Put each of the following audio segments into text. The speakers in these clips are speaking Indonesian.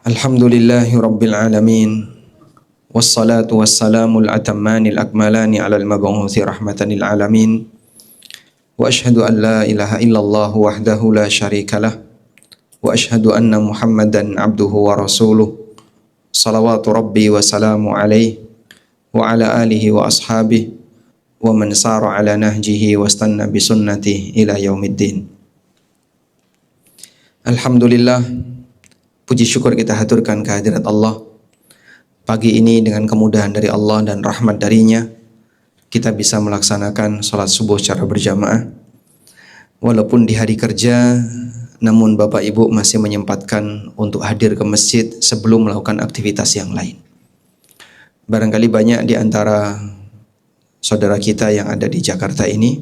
Alhamdulillahi Rabbil Alamin. Wassalatu wassalamul atammanil akmalani alal mabu'uthi rahmatan lil alamin. Wa ashhadu an la ilaha illallah wahdahu la syarikalah. Wa ashhadu anna Muhammadan abduhu wa rasuluh. Salawatu Rabbi wa salamu alaihi wa ala alihi wa ashabihi wa man sara ala nahjihi wa stanna bi sunnatihi ila yaumiddin. Alhamdulillah, puji syukur kita haturkan kehadirat Allah. Pagi ini dengan kemudahan dari Allah dan rahmat darinya, kita bisa melaksanakan sholat subuh secara berjamaah. Walaupun di hari kerja, namun Bapak Ibu masih menyempatkan untuk hadir ke masjid sebelum melakukan aktivitas yang lain. Barangkali banyak di antara saudara kita yang ada di Jakarta ini,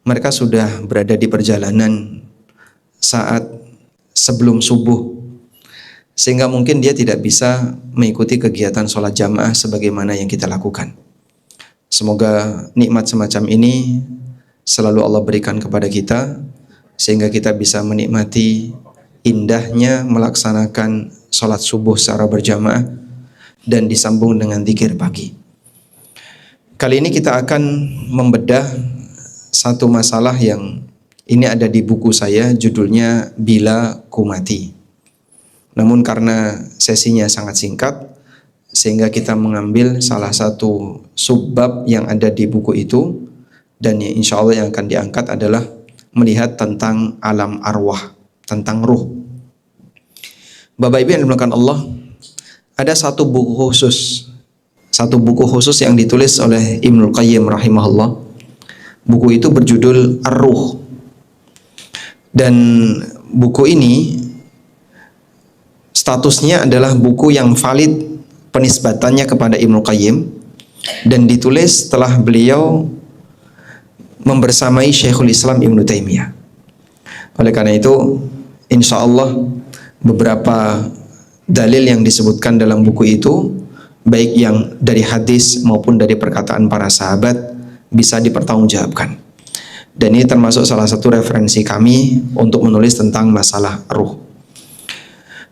mereka sudah berada di perjalanan saat sebelum subuh, sehingga mungkin dia tidak bisa mengikuti kegiatan sholat jamaah sebagaimana yang kita lakukan. Semoga nikmat semacam ini selalu Allah berikan kepada kita, sehingga kita bisa menikmati indahnya melaksanakan sholat subuh secara berjamaah dan disambung dengan zikir pagi. Kali ini kita akan membedah satu masalah yang ini ada di buku saya, judulnya Bila Ku Mati. Namun karena sesinya sangat singkat, sehingga kita mengambil salah satu subbab yang ada di buku itu, dan yang insya Allah yang akan diangkat adalah melihat tentang alam arwah, tentang ruh. Bapak Ibu yang dimuliakan Allah, ada satu buku khusus yang ditulis oleh Ibnul Qayyim rahimahullah. Buku itu berjudul Ar-Ruh. Dan buku ini statusnya adalah buku yang valid penisbatannya kepada Ibnu Qayyim, dan ditulis setelah beliau membersamai Syekhul Islam Ibnu Taimiyah. Oleh karena itu, insya Allah beberapa dalil yang disebutkan dalam buku itu, baik yang dari hadis maupun dari perkataan para sahabat, bisa dipertanggungjawabkan. Dan ini termasuk salah satu referensi kami untuk menulis tentang masalah ruh.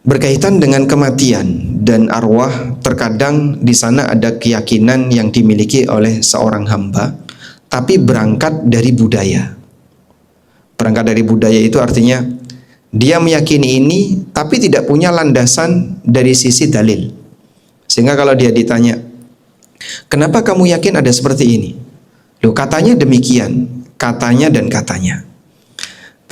Berkaitan dengan kematian dan arwah, terkadang di sana ada keyakinan yang dimiliki oleh seorang hamba, tapi berangkat dari budaya. Berangkat dari budaya itu artinya dia meyakini ini, tapi tidak punya landasan dari sisi dalil. Sehingga kalau dia ditanya, kenapa kamu yakin ada seperti ini? Loh, katanya demikian, katanya dan katanya.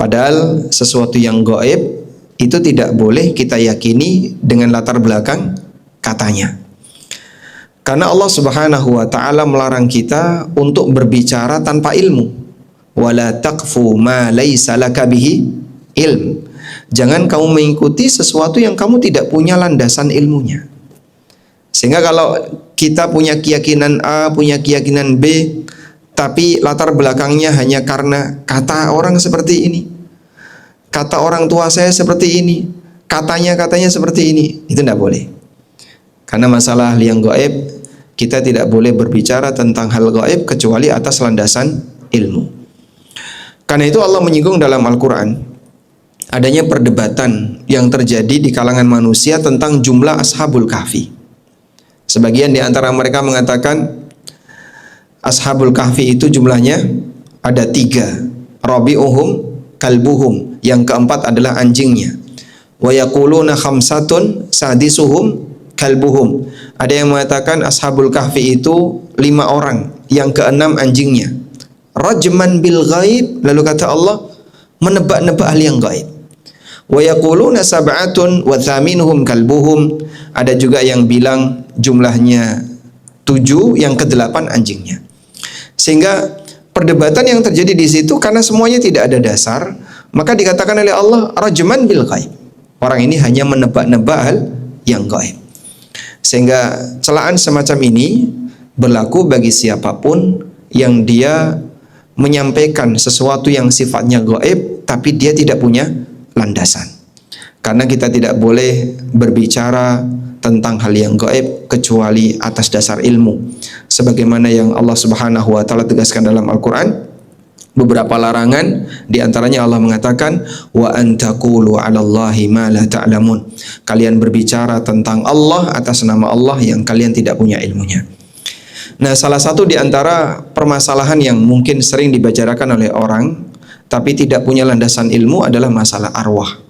Padahal sesuatu yang gaib itu tidak boleh kita yakini dengan latar belakang katanya. Karena Allah Subhanahu wa taala melarang kita untuk berbicara tanpa ilmu. Wala taqfu ma laisa laka bihi ilm. Jangan kamu mengikuti sesuatu yang kamu tidak punya landasan ilmunya. Sehingga kalau kita punya keyakinan A, punya keyakinan B, tapi latar belakangnya hanya karena kata orang seperti ini, kata orang tua saya seperti ini, katanya seperti ini, itu tidak boleh. Karena masalah yang gaib, kita tidak boleh berbicara tentang hal gaib kecuali atas landasan ilmu. Karena itu Allah menyinggung dalam Al-Quran adanya perdebatan yang terjadi di kalangan manusia tentang jumlah Ashabul Kahfi. Sebagian di antara mereka mengatakan Ashabul Kahfi itu jumlahnya ada 3. Rabi'uhum kalbuhum, yang keempat adalah anjingnya. Wa yaquluna khamsatun sadisuhum kalbuhum. Ada yang mengatakan Ashabul Kahfi itu 5 orang, yang keenam anjingnya. Rajman bil ghaib, lalu kata Allah, menebak-nebak hal yang gaib. Wa yaquluna sab'atun wa thaminuhum kalbuhum. Ada juga yang bilang jumlahnya 7, yang ke-8 anjingnya. Sehingga perdebatan yang terjadi di situ karena semuanya tidak ada dasar, maka dikatakan oleh Allah rajman bil ghaib. Orang ini hanya menebak-nebak hal yang gaib. Sehingga celaan semacam ini berlaku bagi siapapun yang dia menyampaikan sesuatu yang sifatnya gaib tapi dia tidak punya landasan. Karena kita tidak boleh berbicara tentang hal yang gaib kecuali atas dasar ilmu. Sebagaimana yang Allah Subhanahu wa taala tegaskan dalam Al-Qur'an, beberapa larangan, di antaranya Allah mengatakan wa antaqulu 'alallahi ma la ta'lamun. Kalian berbicara tentang Allah atas nama Allah yang kalian tidak punya ilmunya. Nah, salah satu di antara permasalahan yang mungkin sering dibicarakan oleh orang tapi tidak punya landasan ilmu adalah masalah arwah.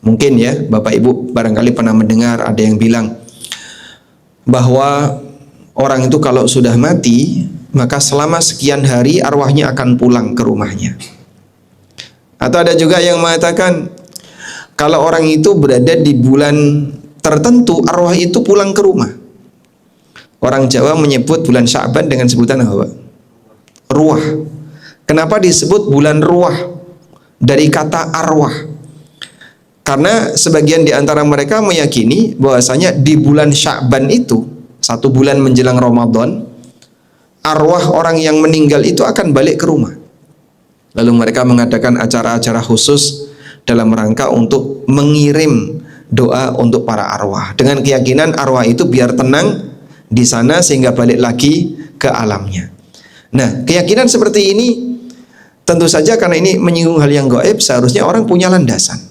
Mungkin ya, Bapak Ibu barangkali pernah mendengar ada yang bilang bahwa orang itu kalau sudah mati maka selama sekian hari arwahnya akan pulang ke rumahnya. Atau ada juga yang mengatakan kalau orang itu berada di bulan tertentu, arwah itu pulang ke rumah. Orang Jawa menyebut bulan Sya'ban dengan sebutan apa? Ruah. Kenapa disebut bulan ruah? Dari kata arwah. Karena sebagian di antara mereka meyakini bahwasanya di bulan Sya'ban itu, 1 bulan menjelang Ramadan, arwah orang yang meninggal itu akan balik ke rumah. Lalu mereka mengadakan acara-acara khusus dalam rangka untuk mengirim doa untuk para arwah, dengan keyakinan arwah itu biar tenang di sana sehingga balik lagi ke alamnya. Nah, keyakinan seperti ini tentu saja karena ini menyinggung hal yang gaib, seharusnya orang punya landasan.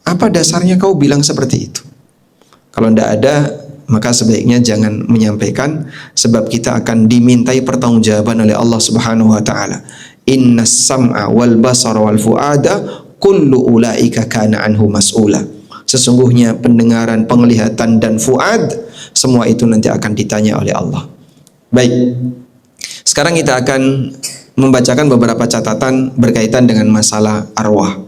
Apa dasarnya kau bilang seperti itu? Kalau tidak ada, maka sebaiknya jangan menyampaikan, sebab kita akan dimintai pertanggungjawaban oleh Allah Subhanahu wa taala. Innas sam'a wal basara wal fuada kullu ulaika kana anhu mas'ula. Sesungguhnya pendengaran, penglihatan dan fuad, semua itu nanti akan ditanya oleh Allah. Baik. Sekarang kita akan membacakan beberapa catatan berkaitan dengan masalah arwah.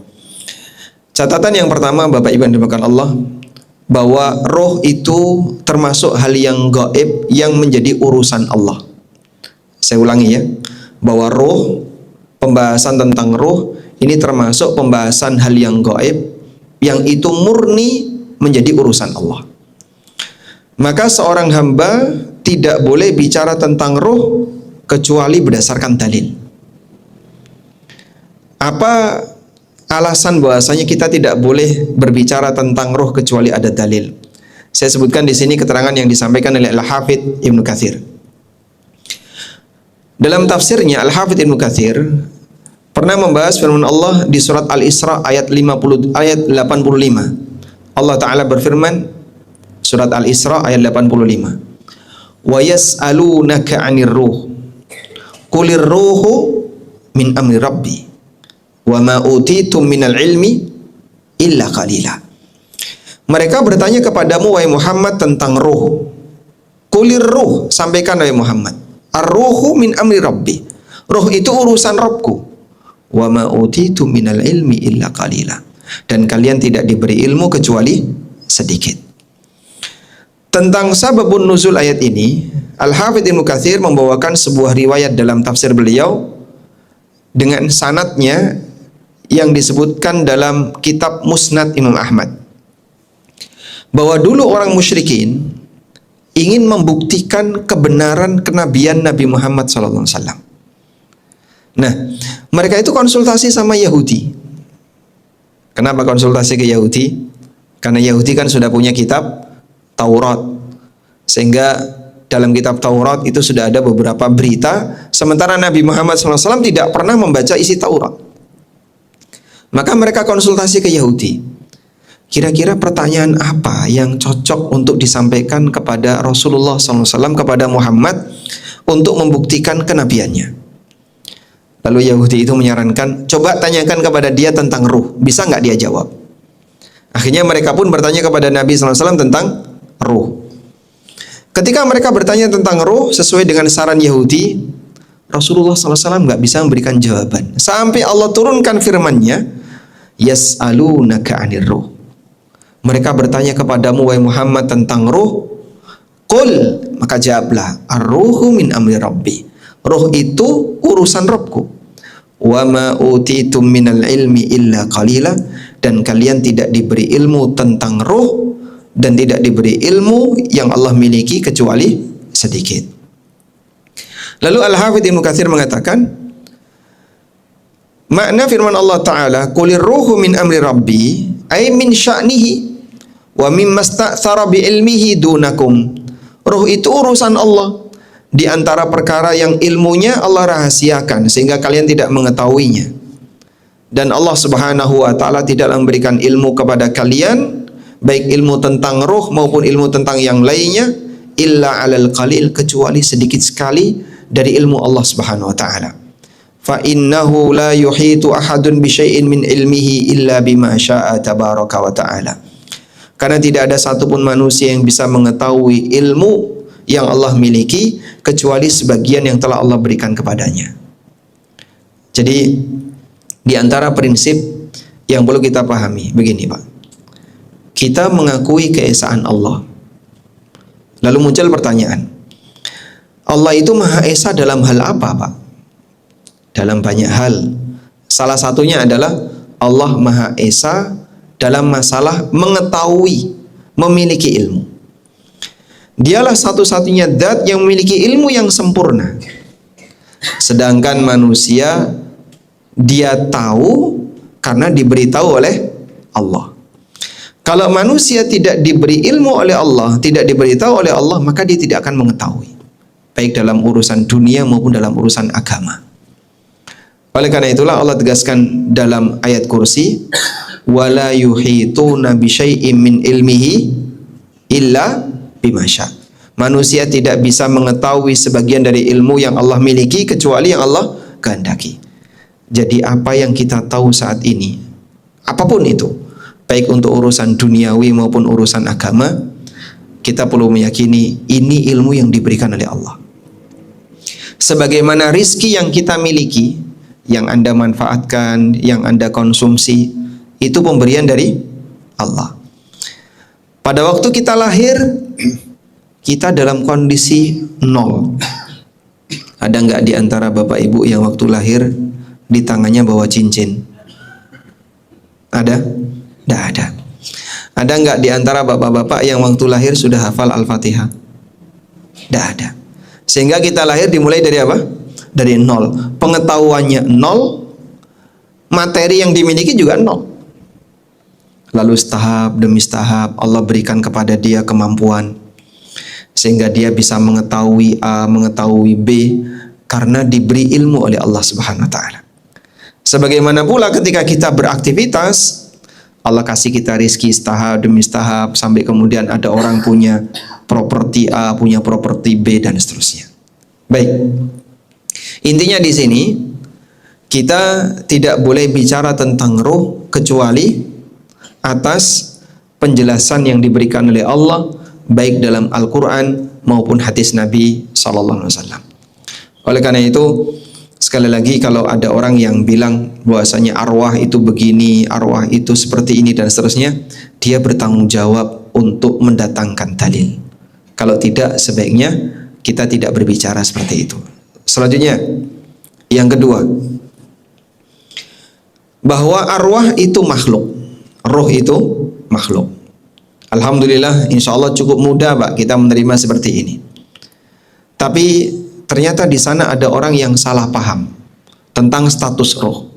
Catatan yang pertama, Bapak Ibu yang dimuliakan Allah, bahwa roh itu termasuk hal yang gaib yang menjadi urusan Allah. Saya ulangi ya, bahwa roh, pembahasan tentang roh ini termasuk pembahasan hal yang gaib yang itu murni menjadi urusan Allah. Maka seorang hamba tidak boleh bicara tentang roh kecuali berdasarkan dalil. Apa alasan bahwasanya kita tidak boleh berbicara tentang roh kecuali ada dalil? Saya sebutkan di sini keterangan yang disampaikan oleh Al-Hafidz Ibnu Katsir. Dalam tafsirnya Al-Hafidz Ibnu Katsir pernah membahas firman Allah di surat Al-Isra ayat 85. Allah Ta'ala berfirman, surat Al-Isra ayat 85. Wa yas'alunaka 'anir ruh. Qulir ruhu min amri rabbi. Wa ma utitum minal ilmi illa qalila. Mereka bertanya kepadamu wahai Muhammad tentang ruh. Qulir ruh, sampaikan wahai Muhammad, ar-ruhu min amri rabbi. Ruh itu urusan Rabbku. Wa ma utitum minal ilmi illa qalila. Dan kalian tidak diberi ilmu kecuali sedikit. Tentang sababun nuzul ayat ini, Al-Hafidz Ibnu Katsir membawakan sebuah riwayat dalam tafsir beliau dengan sanadnya yang disebutkan dalam kitab Musnad Imam Ahmad, bahwa dulu orang musyrikin ingin membuktikan kebenaran kenabian Nabi Muhammad SAW. Nah, mereka itu konsultasi sama Yahudi. Kenapa konsultasi ke Yahudi? Karena Yahudi kan sudah punya kitab Taurat, sehingga dalam kitab Taurat itu sudah ada beberapa berita, sementara Nabi Muhammad SAW tidak pernah membaca isi Taurat. Maka mereka konsultasi ke Yahudi. Kira-kira pertanyaan apa yang cocok untuk disampaikan kepada Rasulullah SAW, kepada Muhammad, untuk membuktikan kenabiannya? Lalu Yahudi itu menyarankan, coba tanyakan kepada dia tentang ruh, bisa nggak dia jawab? Akhirnya mereka pun bertanya kepada Nabi SAW tentang ruh. Ketika mereka bertanya tentang ruh sesuai dengan saran Yahudi, Rasulullah SAW nggak bisa memberikan jawaban. Sampai Allah turunkan firman-Nya, yas'alunaka 'anir ruh. Mereka bertanya kepadamu wahai Muhammad tentang ruh. Qul, maka jawablah, ar-ruhu min amri rabbi. Ruh itu urusan Rabbku. Wa ma utitum minal ilmi illa qalila. Dan kalian tidak diberi ilmu tentang ruh dan tidak diberi ilmu yang Allah miliki kecuali sedikit. Lalu Al-Hafidz Ibnu Katsir mengatakan, makna firman Allah Ta'ala, qulir ruhu min amri rabbi, ay min sya'nihi wa mimma sta'thara bi ilmihi dunakum. Ruh itu urusan Allah di antara perkara yang ilmunya Allah rahasiakan sehingga kalian tidak mengetahuinya. Dan Allah Subhanahu wa taala tidak memberikan ilmu kepada kalian, baik ilmu tentang ruh maupun ilmu tentang yang lainnya, illa alal qalil, kecuali sedikit sekali dari ilmu Allah Subhanahu wa taala. Fa innahu la yuhitu ahadun bi syai'in min ilmihi illa bima syaa tabaraka wa taala. Karena tidak ada satupun manusia yang bisa mengetahui ilmu yang Allah miliki kecuali sebagian yang telah Allah berikan kepadanya. Jadi di antara prinsip yang perlu kita pahami begini, Pak. Kita mengakui keesaan Allah. Lalu muncul pertanyaan, Allah itu Maha Esa dalam hal apa, Pak? Dalam banyak hal. Salah satunya adalah Allah Maha Esa dalam masalah mengetahui, memiliki ilmu. Dialah satu-satunya zat yang memiliki ilmu yang sempurna. Sedangkan manusia, dia tahu karena diberitahu oleh Allah. Kalau manusia tidak diberi ilmu oleh Allah, tidak diberitahu oleh Allah, maka dia tidak akan mengetahui, baik dalam urusan dunia maupun dalam urusan agama. Oleh karena itulah Allah tegaskan dalam ayat kursi, wala yuhituna bi syai'in min ilmihi illa bima syaa. Manusia tidak bisa mengetahui sebagian dari ilmu yang Allah miliki kecuali yang Allah kehendaki. Jadi apa yang kita tahu saat ini, apapun itu, baik untuk urusan duniawi maupun urusan agama, kita perlu meyakini ini ilmu yang diberikan oleh Allah. Sebagaimana rizki yang kita miliki, yang Anda manfaatkan, yang Anda konsumsi, itu pemberian dari Allah. Pada waktu kita lahir, kita dalam kondisi nol. Ada nggak di antara bapak ibu yang waktu lahir di tangannya bawa cincin? Ada? Tidak ada. Ada nggak di antara bapak-bapak yang waktu lahir sudah hafal Al-Fatihah? Tidak ada. Sehingga kita lahir dimulai dari apa? Dari nol. Pengetahuannya nol, materi yang dimiliki juga nol. Lalu setahap demi setahap Allah berikan kepada dia kemampuan sehingga dia bisa mengetahui A, mengetahui B karena diberi ilmu oleh Allah Subhanahu wa taala. Sebagaimana pula ketika kita beraktivitas, Allah kasih kita rizki setahap demi setahap sampai kemudian ada orang punya properti A, punya properti B dan seterusnya. Baik. Intinya di sini kita tidak boleh bicara tentang ruh kecuali atas penjelasan yang diberikan oleh Allah baik dalam Al-Quran maupun hadis Nabi SAW. Oleh karena itu, sekali lagi kalau ada orang yang bilang bahwasanya arwah itu begini, arwah itu seperti ini dan seterusnya, dia bertanggung jawab untuk mendatangkan dalil. Kalau tidak, sebaiknya kita tidak berbicara seperti itu. Selanjutnya, yang kedua, bahwa arwah itu makhluk, roh itu makhluk. Alhamdulillah, insya Allah cukup mudah, Pak, kita menerima seperti ini. Tapi ternyata di sana ada orang yang salah paham tentang status roh.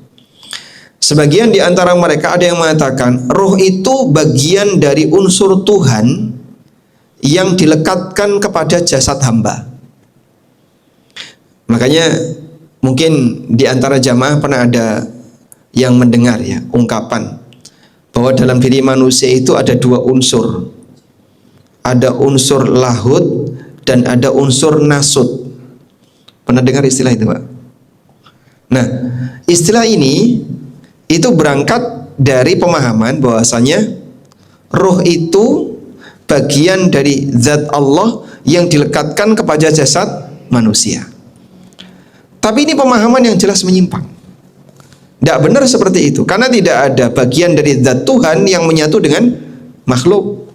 Sebagian di antara mereka ada yang mengatakan roh itu bagian dari unsur Tuhan yang dilekatkan kepada jasad hamba. Makanya mungkin di antara jamaah pernah ada yang mendengar ya ungkapan bahwa dalam diri manusia itu ada dua unsur. Ada unsur lahud dan ada unsur nasut. Pernah dengar istilah itu, Pak? Nah, istilah ini itu berangkat dari pemahaman bahwasanya roh itu bagian dari zat Allah yang dilekatkan kepada jasad manusia. Tapi ini pemahaman yang jelas menyimpang. Tidak benar seperti itu, karena tidak ada bagian dari zat Tuhan yang menyatu dengan makhluk.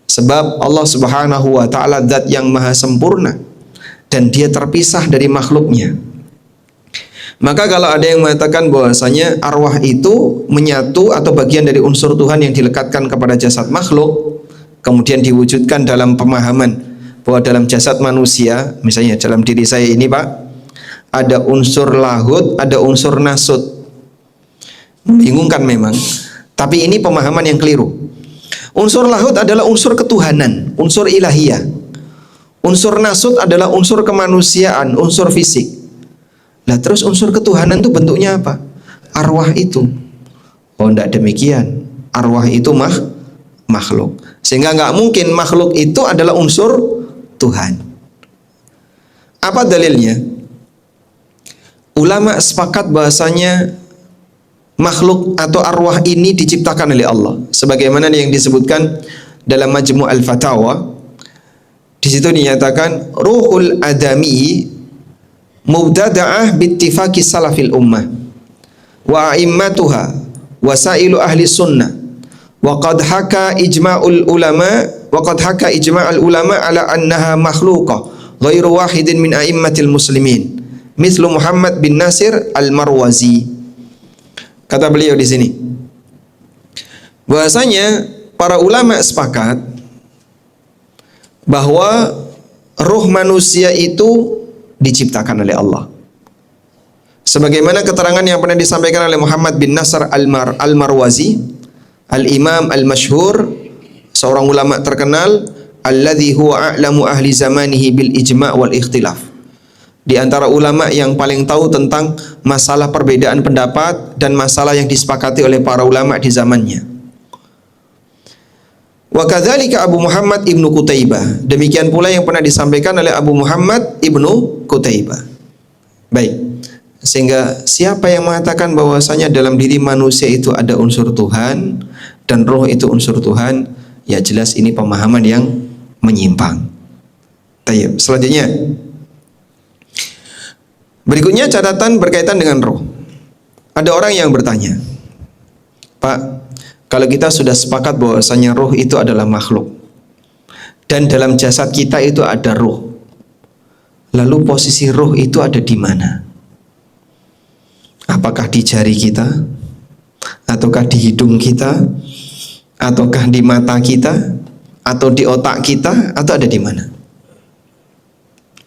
Sebab Allah Subhanahu wa taala zat yang maha sempurna dan dia terpisah dari makhluknya. Maka kalau ada yang mengatakan bahwasanya arwah itu menyatu atau bagian dari unsur Tuhan yang dilekatkan kepada jasad makhluk, kemudian diwujudkan dalam pemahaman bahwa dalam jasad manusia, misalnya dalam diri saya ini, Pak, ada unsur lahud, ada unsur nasut. Membingungkan memang, tapi ini pemahaman yang keliru. Unsur lahud adalah unsur ketuhanan, unsur ilahiyah. Unsur nasut adalah unsur kemanusiaan, unsur fisik. Nah, terus unsur ketuhanan itu bentuknya apa? Arwah itu. Oh, tidak demikian. Arwah itu makhluk. Sehingga nggak mungkin makhluk itu adalah unsur Tuhan. Apa dalilnya? Ulama sepakat bahasanya makhluk atau arwah ini diciptakan oleh Allah, sebagaimana yang disebutkan dalam Majmu' al-Fatawa. Di situ dinyatakan ruhul adami mubtada'ah bittifaqi salafil ummah wa a'immatuha wasailu ahli sunnah wa qad haka ijma'ul ulama ala annaha makhluqah ghairu wahidin min a'immatil muslimin mislu Muhammad bin Nasir al-Marwazi. Kata beliau di sini bahwasanya para ulama sepakat bahwa ruh manusia itu diciptakan oleh Allah. Sebagaimana keterangan yang pernah disampaikan oleh Muhammad bin Nasr al-Marwazi, al-Imam al-Masyhur, seorang ulama terkenal, alladzi huwa a'lamu ahli zamanihi bil ijma' wal ikhtilaf. Di antara ulama yang paling tahu tentang masalah perbedaan pendapat dan masalah yang disepakati oleh para ulama di zamannya. Wa kadzalika Abu Muhammad Ibnu Qutaibah. Demikian pula yang pernah disampaikan oleh Abu Muhammad Ibnu Qutaibah. Baik. Sehingga siapa yang mengatakan bahwasanya dalam diri manusia itu ada unsur Tuhan dan roh itu unsur Tuhan, ya jelas ini pemahaman yang menyimpang. Tayyib. Selanjutnya, berikutnya catatan berkaitan dengan roh. Ada orang yang bertanya, Pak, kalau kita sudah sepakat bahwasanya roh itu adalah makhluk dan dalam jasad kita itu ada roh, lalu posisi roh itu ada di mana? Apakah di jari kita, ataukah di hidung kita, ataukah di mata kita, atau di otak kita, atau ada di mana?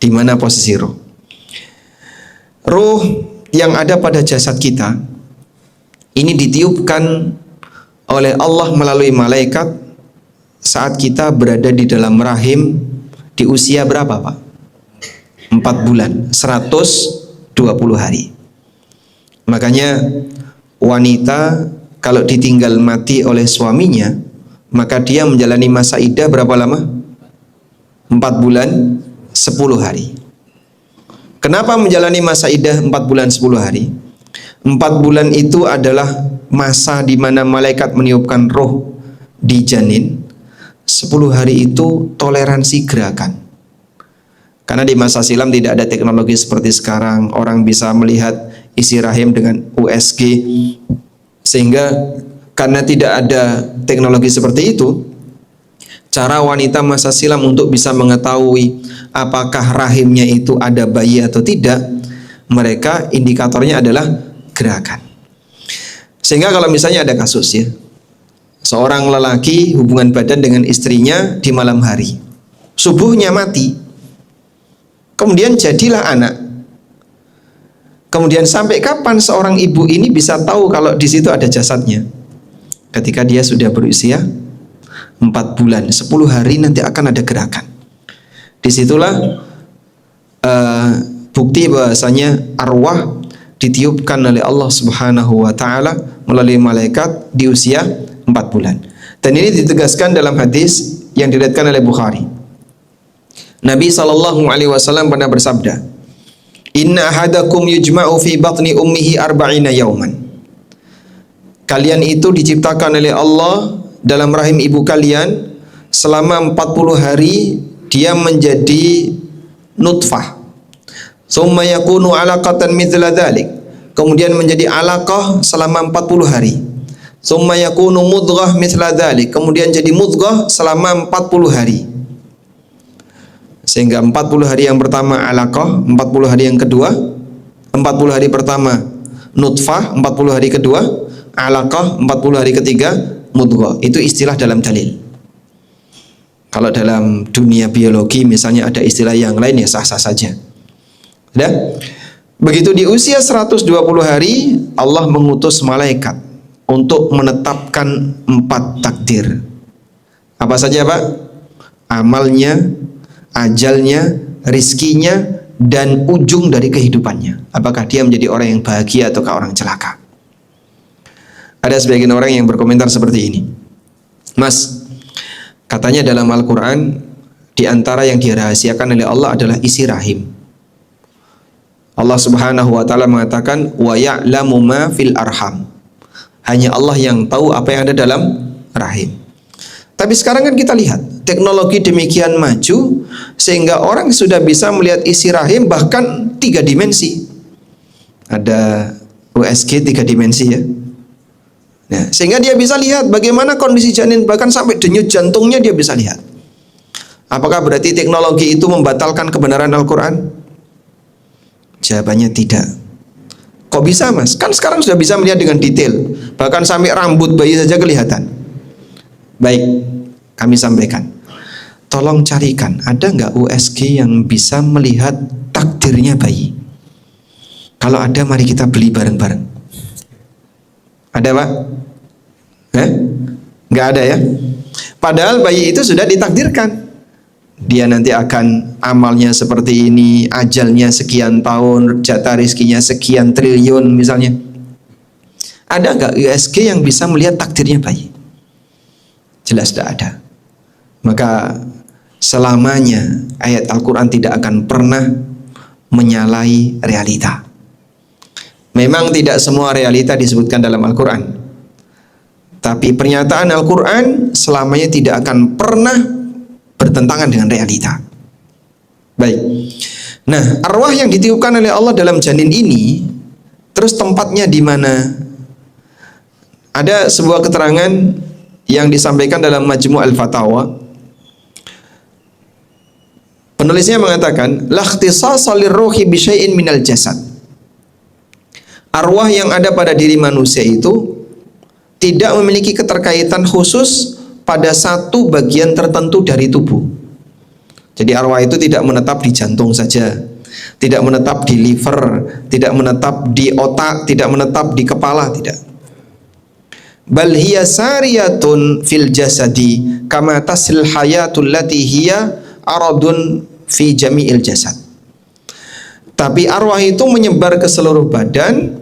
Di mana posisi roh? Roh yang ada pada jasad kita ini ditiupkan oleh Allah melalui malaikat saat kita berada di dalam rahim di usia berapa, Pak? 4 bulan, 120 hari. Makanya wanita kalau ditinggal mati oleh suaminya, maka dia menjalani masa iddah berapa lama? 4 bulan 10 hari. Kenapa menjalani masa iddah 4 bulan 10 hari? 4 bulan itu adalah masa di mana malaikat meniupkan roh di janin. 10 hari itu toleransi gerakan. Karena di masa silam tidak ada teknologi seperti sekarang. Orang bisa melihat isi rahim dengan USG. Sehingga karena tidak ada teknologi seperti itu, cara wanita masa silam untuk bisa mengetahui apakah rahimnya itu ada bayi atau tidak, mereka indikatornya adalah gerakan. Sehingga kalau misalnya ada kasus ya, seorang lelaki hubungan badan dengan istrinya di malam hari, subuhnya mati, kemudian jadilah anak. Kemudian sampai kapan seorang ibu ini bisa tahu kalau di situ ada jasadnya? Ketika dia sudah berusia 4 bulan, 10 hari nanti akan ada gerakan. Disitulah bukti bahasanya arwah ditiupkan oleh Allah Subhanahu wa taala melalui malaikat di usia 4 bulan. Dan ini ditegaskan dalam hadis yang diriwayatkan oleh Bukhari. Nabi sallallahu alaihi wasallam pernah bersabda, "Inna ahadakum yujma'u fi batni ummihi 40 yauman." Kalian itu diciptakan oleh Allah dalam rahim ibu kalian selama 40 hari dia menjadi nutfah. Tsumma yakunu 'alaqatan mithla dzalik. Kemudian menjadi alaqah selama 40 hari. Tsumma yakunu mudghah mithla dzalik. Kemudian jadi mudghah selama 40 hari. Sehingga 40 hari yang pertama alaqah, 40 hari yang kedua, 40 hari pertama nutfah, 40 hari kedua alaqah, 40 hari ketiga mudghah. Itu istilah dalam dalil. Kalau dalam dunia biologi misalnya ada istilah yang lain ya sah-sah saja. Sudah? Begitu di usia 120 hari Allah mengutus malaikat untuk menetapkan 4 takdir. Apa saja, Pak? Amalnya, ajalnya, rizkinya, dan ujung dari kehidupannya. Apakah dia menjadi orang yang bahagia ataukah orang celaka? Ada sebagian orang yang berkomentar seperti ini. Mas, katanya dalam Al-Quran, di antara yang dirahasiakan oleh Allah adalah isi rahim. Allah Subhanahu wa taala mengatakan, wa ya'lamu ma fil arham. Hanya Allah yang tahu apa yang ada dalam rahim. Tapi sekarang kan kita lihat teknologi demikian maju sehingga orang sudah bisa melihat isi rahim bahkan 3 dimensi. Ada USG 3 dimensi ya. Nah, sehingga dia bisa lihat bagaimana kondisi janin, bahkan sampai denyut jantungnya dia bisa lihat. Apakah berarti teknologi itu membatalkan kebenaran Al-Quran? Jawabannya tidak. Kok bisa, Mas? Kan sekarang sudah bisa melihat dengan detail, bahkan sampai rambut bayi saja kelihatan. Baik, kami sampaikan. Tolong carikan, ada nggak USG yang bisa melihat takdirnya bayi? Kalau ada, mari kita beli bareng-bareng. Ada, Pak? Nggak ada ya? Padahal bayi itu sudah ditakdirkan. Dia nanti akan amalnya seperti ini, ajalnya sekian tahun, jatah rizkinya sekian triliun misalnya. Ada nggak USG yang bisa melihat takdirnya bayi? Jelas tidak ada. Maka selamanya ayat Al-Quran tidak akan pernah menyalahi realita. Memang tidak semua realita disebutkan dalam Al-Quran, tapi pernyataan Al-Quran selamanya tidak akan pernah bertentangan dengan realita. Baik. Nah, arwah yang ditiupkan oleh Allah dalam janin ini, terus tempatnya di mana? Ada sebuah keterangan yang disampaikan dalam Majmu' al-Fatawa. Penulisnya mengatakan, la ikhtisasa lirruhi bi syai'in minal jasad. Arwah yang ada pada diri manusia itu tidak memiliki keterkaitan khusus pada satu bagian tertentu dari tubuh. Jadi arwah itu tidak menetap di jantung saja, tidak menetap di liver, tidak menetap di otak, tidak menetap di kepala, tidak. Bal hiya sariyatun fil jasadi kama tasil hayatul lati hiya aradun fi jami'il jasad. Tapi arwah itu menyebar ke seluruh badan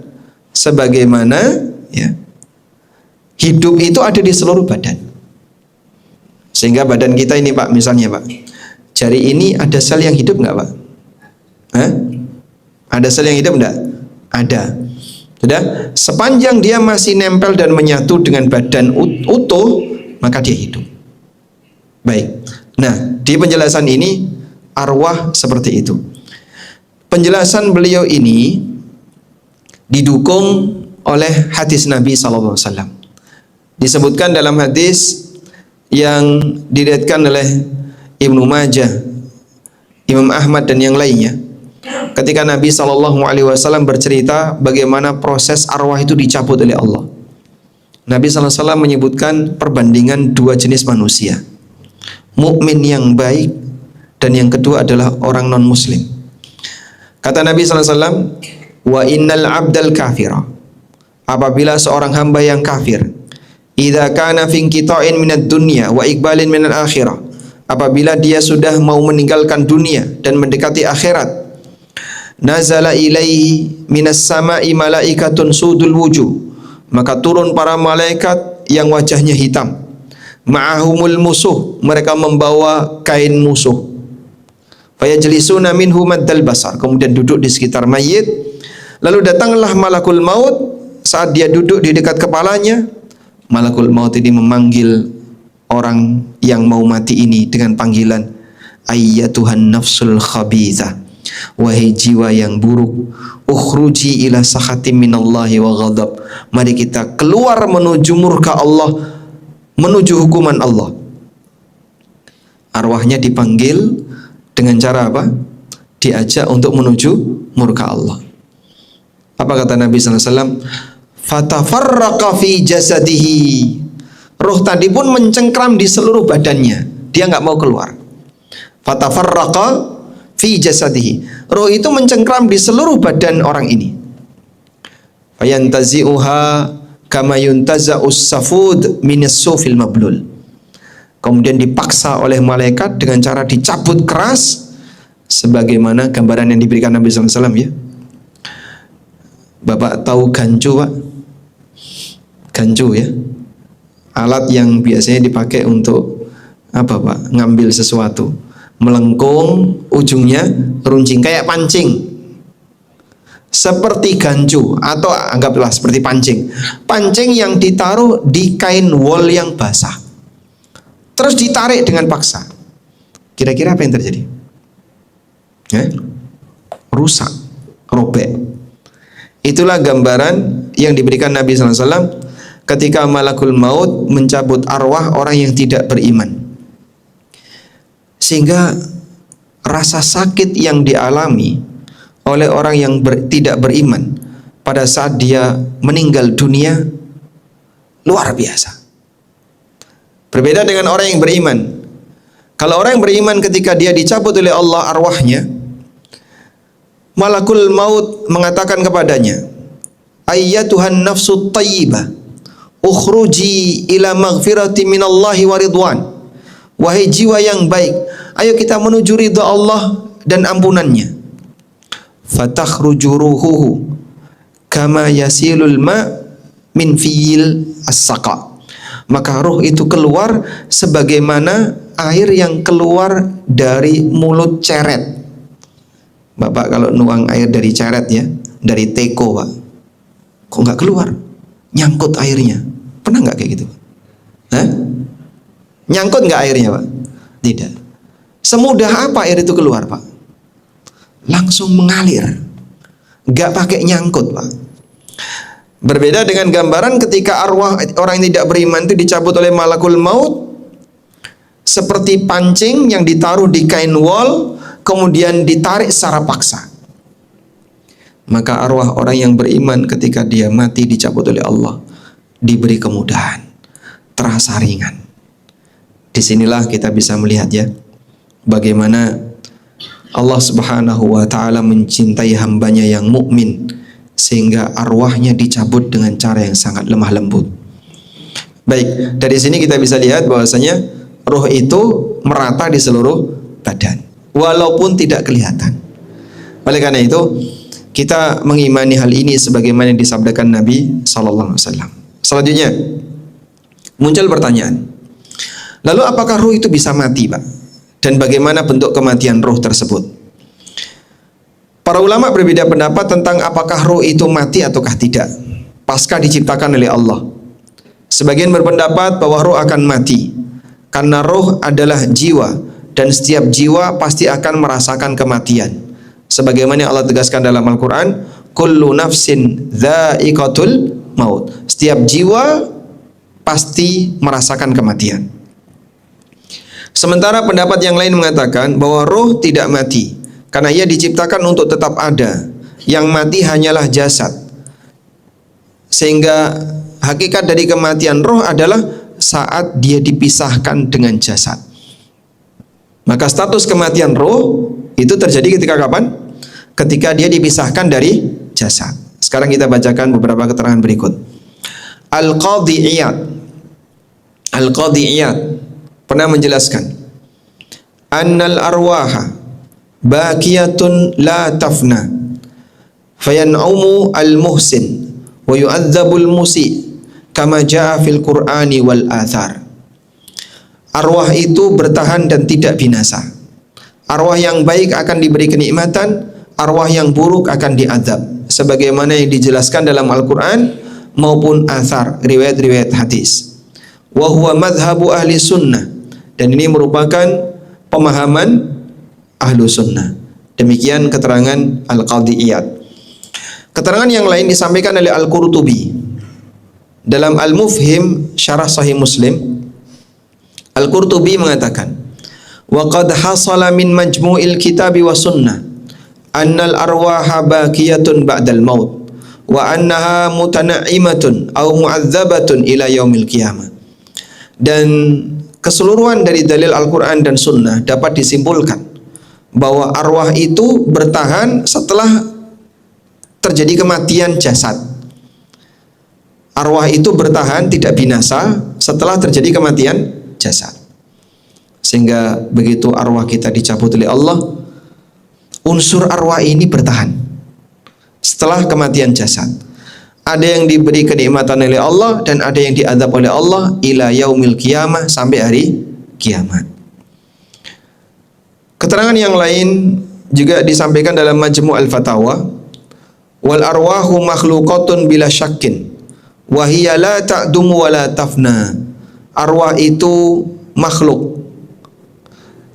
sebagaimana ya, hidup itu ada di seluruh badan. Sehingga badan kita ini, Pak, misalnya, Pak, jari ini ada sel yang hidup nggak, Pak? Ada sel yang hidup nggak? Ada. Sudah, sepanjang dia masih nempel dan menyatu dengan badan utuh, maka dia hidup. Baik. Nah, di penjelasan ini arwah seperti itu. Penjelasan beliau ini didukung oleh hadis Nabi SAW. Disebutkan dalam hadis yang diriwayatkan oleh Ibnu Majah, Imam Ahmad dan yang lainnya. Ketika Nabi SAW bercerita bagaimana proses arwah itu dicabut oleh Allah. Nabi SAW menyebutkan perbandingan 2 jenis manusia, mukmin yang baik dan yang kedua adalah orang non muslim. Kata Nabi SAW, wa innal abdal kafira, apabila seorang hamba yang kafir, idza kana fi inqita'in minad dunya wa iqbalin minal akhirah, apabila dia sudah mau meninggalkan dunia dan mendekati akhirat, nazala ilaihi minas sama'i malaikatun sudul wujuh, maka turun para malaikat yang wajahnya hitam, ma'ahumul musuh, mereka membawa kain musuh, fayajlisuna minhu maddal basar, kemudian duduk di sekitar mayit. Lalu datanglah malakul maut. Saat dia duduk di dekat kepalanya, malakul maut ini memanggil orang yang mau mati ini dengan panggilan ayyatuhan nafsul khabithah, wahai jiwa yang buruk, ukhruji ila sakhatim minallahi wa ghadab, mari kita keluar menuju murka Allah, menuju hukuman Allah. Arwahnya dipanggil dengan cara apa? Diajak untuk menuju murka Allah. Apa kata Nabi SAW? Fatafarraqa fi jasadihi, roh tadi pun mencengkram di seluruh badannya, dia nggak mau keluar. Fatafarraqa fi jasadihi, roh itu mencengkram di seluruh badan orang ini. Fayantazi'uha kama yuntaza'us safud minas sufil mablul, kemudian dipaksa oleh malaikat dengan cara dicabut keras, sebagaimana gambaran yang diberikan Nabi SAW ya. Bapak tahu gancu Pak? Gancu ya, alat yang biasanya dipakai untuk apa Pak? Ngambil sesuatu, melengkung, ujungnya runcing kayak pancing. Seperti gancu atau anggaplah seperti pancing. Pancing yang ditaruh di kain wol yang basah, terus ditarik dengan paksa. Kira-kira apa yang terjadi? Rusak, robek. Itulah gambaran yang diberikan Nabi SAW ketika malakul maut mencabut arwah orang yang tidak beriman. Sehingga rasa sakit yang dialami oleh orang yang tidak beriman pada saat dia meninggal dunia luar biasa. Berbeda dengan orang yang beriman. Kalau orang yang beriman ketika dia dicabut oleh Allah arwahnya, malakul maut mengatakan kepadanya, ayyatuhan nafsu tayyibah ukhruji ila maghfirati minallahi wa ridwan. Wahai jiwa yang baik, ayo kita menuju ridha Allah dan ampunannya. Fatakhruju ruhuhu kama yasilul ma min fil as-saqa. Maka ruh itu keluar sebagaimana air yang keluar dari mulut ceret. Bapak kalau nuang air dari ceret ya, dari teko Pak, kok nggak keluar? Nyangkut airnya. Pernah nggak kayak gitu? Nyangkut nggak airnya Pak? Tidak. Semudah apa air itu keluar Pak? Langsung mengalir, nggak pakai nyangkut Pak. Berbeda dengan gambaran ketika arwah orang yang tidak beriman itu dicabut oleh malakul maut, seperti pancing yang ditaruh di kain wol, kemudian ditarik secara paksa. Maka arwah orang yang beriman ketika dia mati dicabut oleh Allah diberi kemudahan, terasa ringan. Disinilah kita bisa melihat ya, bagaimana Allah Subhanahu wa ta'ala mencintai hambanya yang mukmin, sehingga arwahnya dicabut dengan cara yang sangat lemah lembut. Baik, dari sini kita bisa lihat bahwasanya roh itu merata di seluruh badan, walaupun tidak kelihatan. Oleh karena itu, kita mengimani hal ini sebagaimana yang disabdakan Nabi sallallahu alaihi wasallam. Selanjutnya, muncul pertanyaan. Lalu apakah roh itu bisa mati, Pak? Dan bagaimana bentuk kematian roh tersebut? Para ulama berbeda pendapat tentang apakah roh itu mati ataukah tidak pasca diciptakan oleh Allah. Sebagian berpendapat bahwa roh akan mati, karena roh adalah jiwa dan setiap jiwa pasti akan merasakan kematian. Sebagaimana Allah tegaskan dalam Al-Quran, kullu nafsin dha'iqatul maut. Setiap jiwa pasti merasakan kematian. Sementara pendapat yang lain mengatakan bahwa roh tidak mati, karena ia diciptakan untuk tetap ada. Yang mati hanyalah jasad. Sehingga hakikat dari kematian roh adalah saat dia dipisahkan dengan jasad. Maka status kematian roh itu terjadi ketika kapan? Ketika dia dipisahkan dari jasad. Sekarang kita bacakan beberapa keterangan berikut. Al-Qadhi Iyad pernah menjelaskan, annal arwaha baqiyatun la tafna fayan'umu al-muhsin wa yu'adzabul musi kama jaa fil Qur'ani wal athar. Arwah itu bertahan dan tidak binasa. Arwah yang baik akan diberi kenikmatan, arwah yang buruk akan diazab, sebagaimana yang dijelaskan dalam Al-Quran maupun athar, riwayat-riwayat hadis. Wa huwa madhabu ahli sunnah, dan ini merupakan pemahaman ahlu sunnah. Demikian keterangan Al-Qadhi Iyad. Keterangan yang lain disampaikan oleh Al-Qurtubi dalam Al-Mufhim Syarah Sahih Muslim. Al-Qurtubi mengatakan, wa qad hasala min majmu'il kitabi wa sunnah annal arwaha baqiyatun ba'dal maut wa annaha mutanaimatun aw mu'adzabatun ila yaumil qiyamah. Dan keseluruhan dari dalil Al-Quran dan Sunnah dapat disimpulkan bahwa arwah itu bertahan setelah terjadi kematian jasad. Arwah itu bertahan tidak binasa setelah terjadi kematian jasad. Sehingga begitu arwah kita dicabut oleh Allah, unsur arwah ini bertahan setelah kematian jasad. Ada yang diberi kenikmatan oleh Allah dan ada yang diazab oleh Allah ila yaumil qiyamah, sampai hari kiamat. Keterangan yang lain juga disampaikan dalam Majmu' al-Fatawa, wal arwahu makhluqatun bila syakkin wa hiya la ta'dumu wa la tafna. Arwah itu makhluk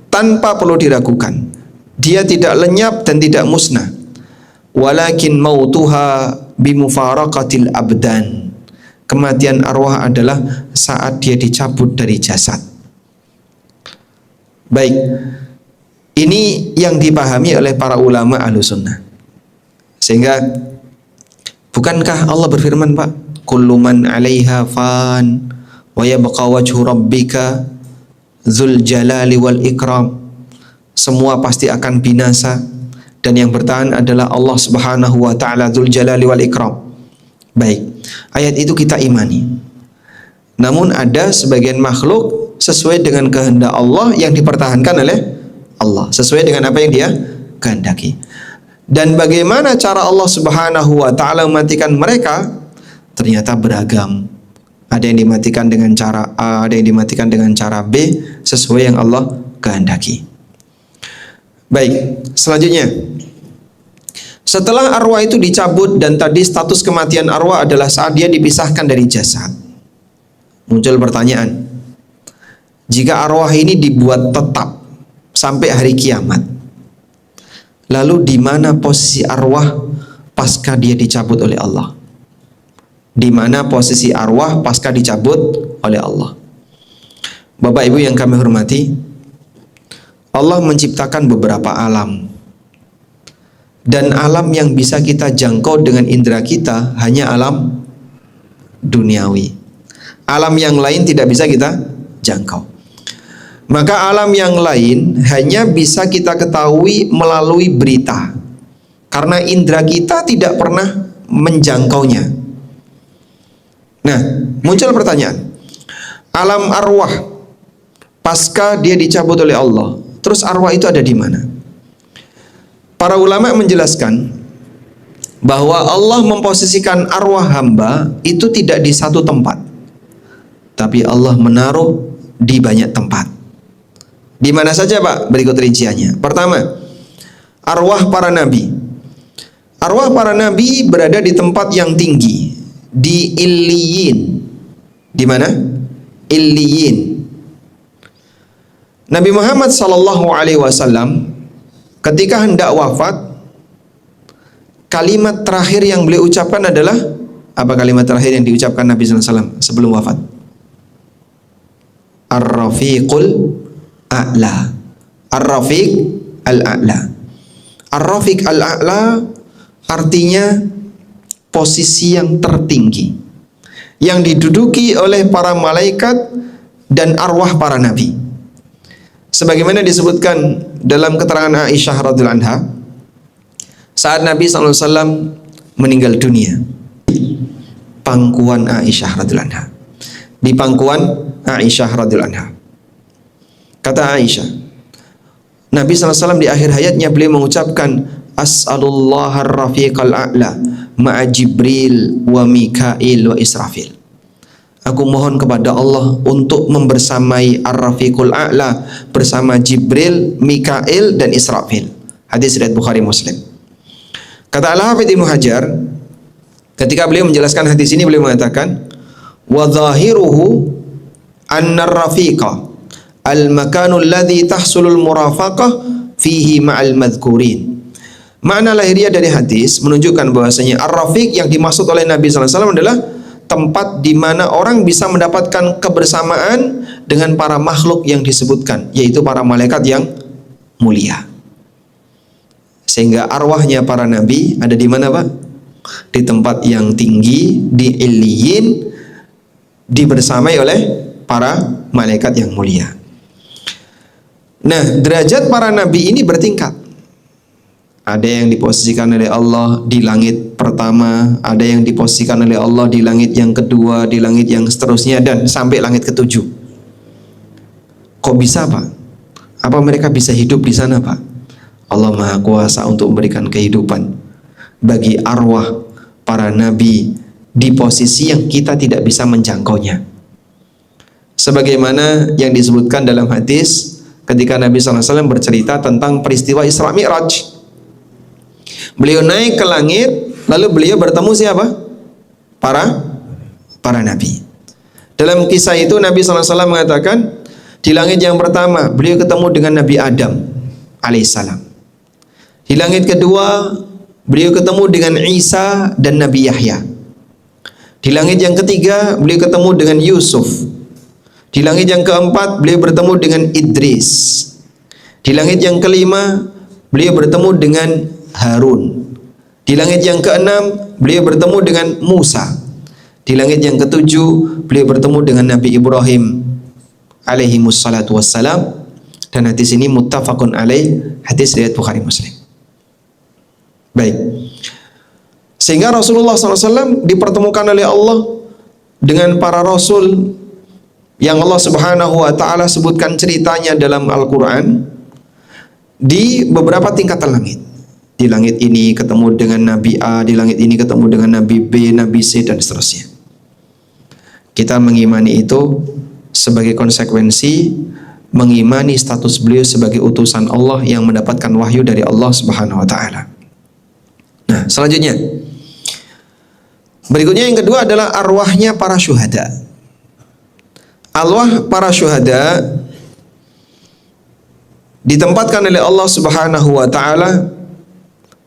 tanpa perlu diragukan. Dia tidak lenyap dan tidak musnah. Walakin mautuha bimufaraqatil abdan. Kematian arwah adalah saat dia dicabut dari jasad. Baik, ini yang dipahami oleh para ulama Ahlussunnah. Sehingga bukankah Allah berfirman, Pak, kullu man 'alaiha fan wa yabqa wajhu rabbika dzul jalali wal ikram. Semua pasti akan binasa dan yang bertahan adalah Allah Subhanahu wa taala dzul jalali wal ikram. Baik, ayat itu kita imani. Namun ada sebagian makhluk sesuai dengan kehendak Allah yang dipertahankan oleh Allah, sesuai dengan apa yang Dia kehendaki. Dan bagaimana cara Allah Subhanahu wa taala mematikan mereka ternyata beragam. Ada yang dimatikan dengan cara A, ada yang dimatikan dengan cara B, sesuai yang Allah kehendaki. Baik, selanjutnya, setelah arwah itu dicabut, dan tadi status kematian arwah adalah saat dia dipisahkan dari jasad. Muncul pertanyaan, jika arwah ini dibuat tetap sampai hari kiamat, lalu di mana posisi arwah pasca dia dicabut oleh Allah? Di mana posisi arwah pasca dicabut oleh Allah? Bapak Ibu yang kami hormati, Allah menciptakan beberapa alam, dan alam yang bisa kita jangkau dengan indera kita hanya alam duniawi. Alam yang lain tidak bisa kita jangkau. Maka alam yang lain hanya bisa kita ketahui melalui berita, karena indera kita tidak pernah menjangkaunya. Nah, muncul pertanyaan, alam arwah pasca dia dicabut oleh Allah, terus arwah itu ada di mana? Para ulama menjelaskan bahwa Allah memposisikan arwah hamba itu tidak di satu tempat, tapi Allah menaruh di banyak tempat. Di mana saja, Pak? Berikut rinciannya. Pertama, arwah para nabi. Arwah para nabi berada di tempat yang tinggi, di Illiyin. Di mana? Illiyin. Nabi Muhammad sallallahu alaihi wasallam ketika hendak wafat, kalimat terakhir yang beliau ucapkan adalah apa? Kalimat terakhir yang diucapkan Nabi sallallahu alaihi wasallam sebelum wafat? Ar-Rafiqul A'la. Ar-Rafiq al-A'la. Ar-Rafiq al-A'la artinya posisi yang tertinggi yang diduduki oleh para malaikat dan arwah para nabi. Sebagaimana disebutkan dalam keterangan Aisyah radhiyallahu anha, saat Nabi SAW meninggal dunia, pangkuan Aisyah radhiyallahu anha, di pangkuan Aisyah radhiyallahu anha. Kata Aisyah, Nabi SAW di akhir hayatnya beliau mengucapkan, As'alullahar rafiqal a'la ma'a Jibril wa Mikail wa Israfil. Aku mohon kepada Allah untuk membersamai Ar-Rafiqul A'la bersama Jibril, Mikail dan Israfil. Hadis riwayat Bukhari Muslim. Kata Al-Hafidz Ibnu Hajar, ketika beliau menjelaskan hadis ini, beliau mengatakan, wa dhahiruhu anna ar-rafiqa al-makanu alladhi tahsulul murafaqah fihi ma'al madhkurin. Makna lahiriah dari hadis menunjukkan bahwasanya ar-rafiq yang dimaksud oleh Nabi sallallahu alaihi wasallam adalah tempat di mana orang bisa mendapatkan kebersamaan dengan para makhluk yang disebutkan, yaitu para malaikat yang mulia. Sehingga arwahnya para nabi ada di mana, Pak? Di tempat yang tinggi, di Illiyin, dibersamai oleh para malaikat yang mulia. Nah, derajat para nabi ini bertingkat. Ada yang diposisikan oleh Allah di langit pertama, ada yang diposisikan oleh Allah di langit yang kedua, di langit yang seterusnya, dan sampai langit ketujuh. Kok bisa, Pak? Apa mereka bisa hidup di sana, Pak? Allah Maha Kuasa untuk memberikan kehidupan bagi arwah para nabi di posisi yang kita tidak bisa menjangkaunya. Sebagaimana yang disebutkan dalam hadis ketika Nabi SAW bercerita tentang peristiwa Isra Mi'raj. Beliau naik ke langit, lalu beliau bertemu siapa? Para nabi. Dalam kisah itu Nabi SAW mengatakan, di langit yang pertama beliau ketemu dengan Nabi Adam alaihissalam. Di langit kedua beliau ketemu dengan Isa dan Nabi Yahya. Di langit yang ketiga beliau ketemu dengan Yusuf. Di langit yang keempat beliau bertemu dengan Idris. Di langit yang kelima beliau bertemu dengan Harun. Di langit yang keenam beliau bertemu dengan Musa. Di langit yang ketujuh beliau bertemu dengan Nabi Ibrahim alaihi wassalatu wassalam, dan hadis ini muttafaqun alaih, hadis riwayat Bukhari Muslim. Baik, sehingga Rasulullah SAW dipertemukan oleh Allah dengan para rasul yang Allah Subhanahu wa Ta'ala sebutkan ceritanya dalam Al-Quran di beberapa tingkatan langit. Di langit ini ketemu dengan Nabi A, di langit ini ketemu dengan Nabi B, Nabi C, dan seterusnya. Kita mengimani itu sebagai konsekuensi mengimani status beliau sebagai utusan Allah yang mendapatkan wahyu dari Allah Subhanahu wa Ta'ala. Nah, selanjutnya, berikutnya yang kedua adalah arwahnya para syuhada. Arwah para syuhada ditempatkan oleh Allah Subhanahu wa Ta'ala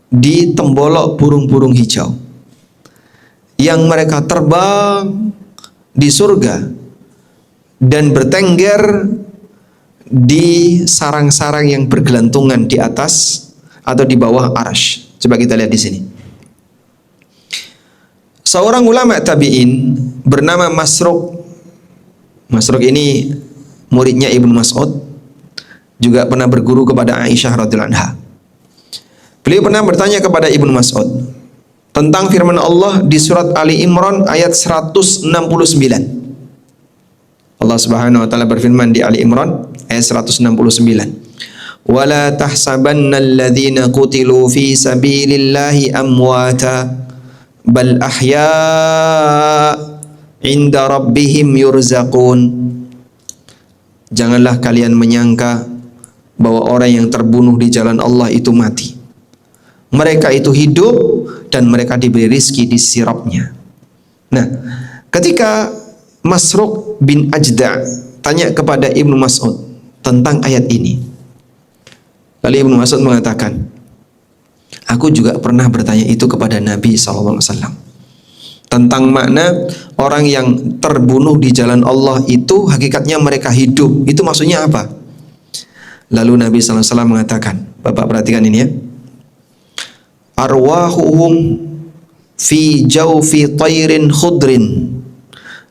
di tembolok burung-burung hijau yang mereka terbang di surga dan bertengger di sarang-sarang yang bergelantungan di atas atau di bawah arsy. Coba kita lihat di sini. Seorang ulama tabi'in bernama Masruq. Masruq ini muridnya Ibnu Mas'ud, juga pernah berguru kepada Aisyah radhiyallahu anha. Beliau pernah bertanya kepada Ibnu Mas'ud tentang firman Allah di surat Ali Imran ayat 169. Allah Subhanahu wa Ta'ala berfirman di Ali Imran ayat 169. Wala tahsabanna alladhina qutilu fi sabilillahi amwata bal ahya' inda rabbihim yurzaqun. Janganlah kalian menyangka bahwa orang yang terbunuh di jalan Allah itu mati. Mereka itu hidup dan mereka diberi rizki di sisi Rabb-nya. Nah, ketika Masruq bin Ajda' tanya kepada Ibnu Mas'ud tentang ayat ini, lalu Ibnu Mas'ud mengatakan, aku juga pernah bertanya itu kepada Nabi SAW tentang makna orang yang terbunuh di jalan Allah itu hakikatnya mereka hidup, itu maksudnya apa? Lalu Nabi SAW mengatakan, Bapak perhatikan ini ya, arwahuhum fi jawfi tayrin khudrin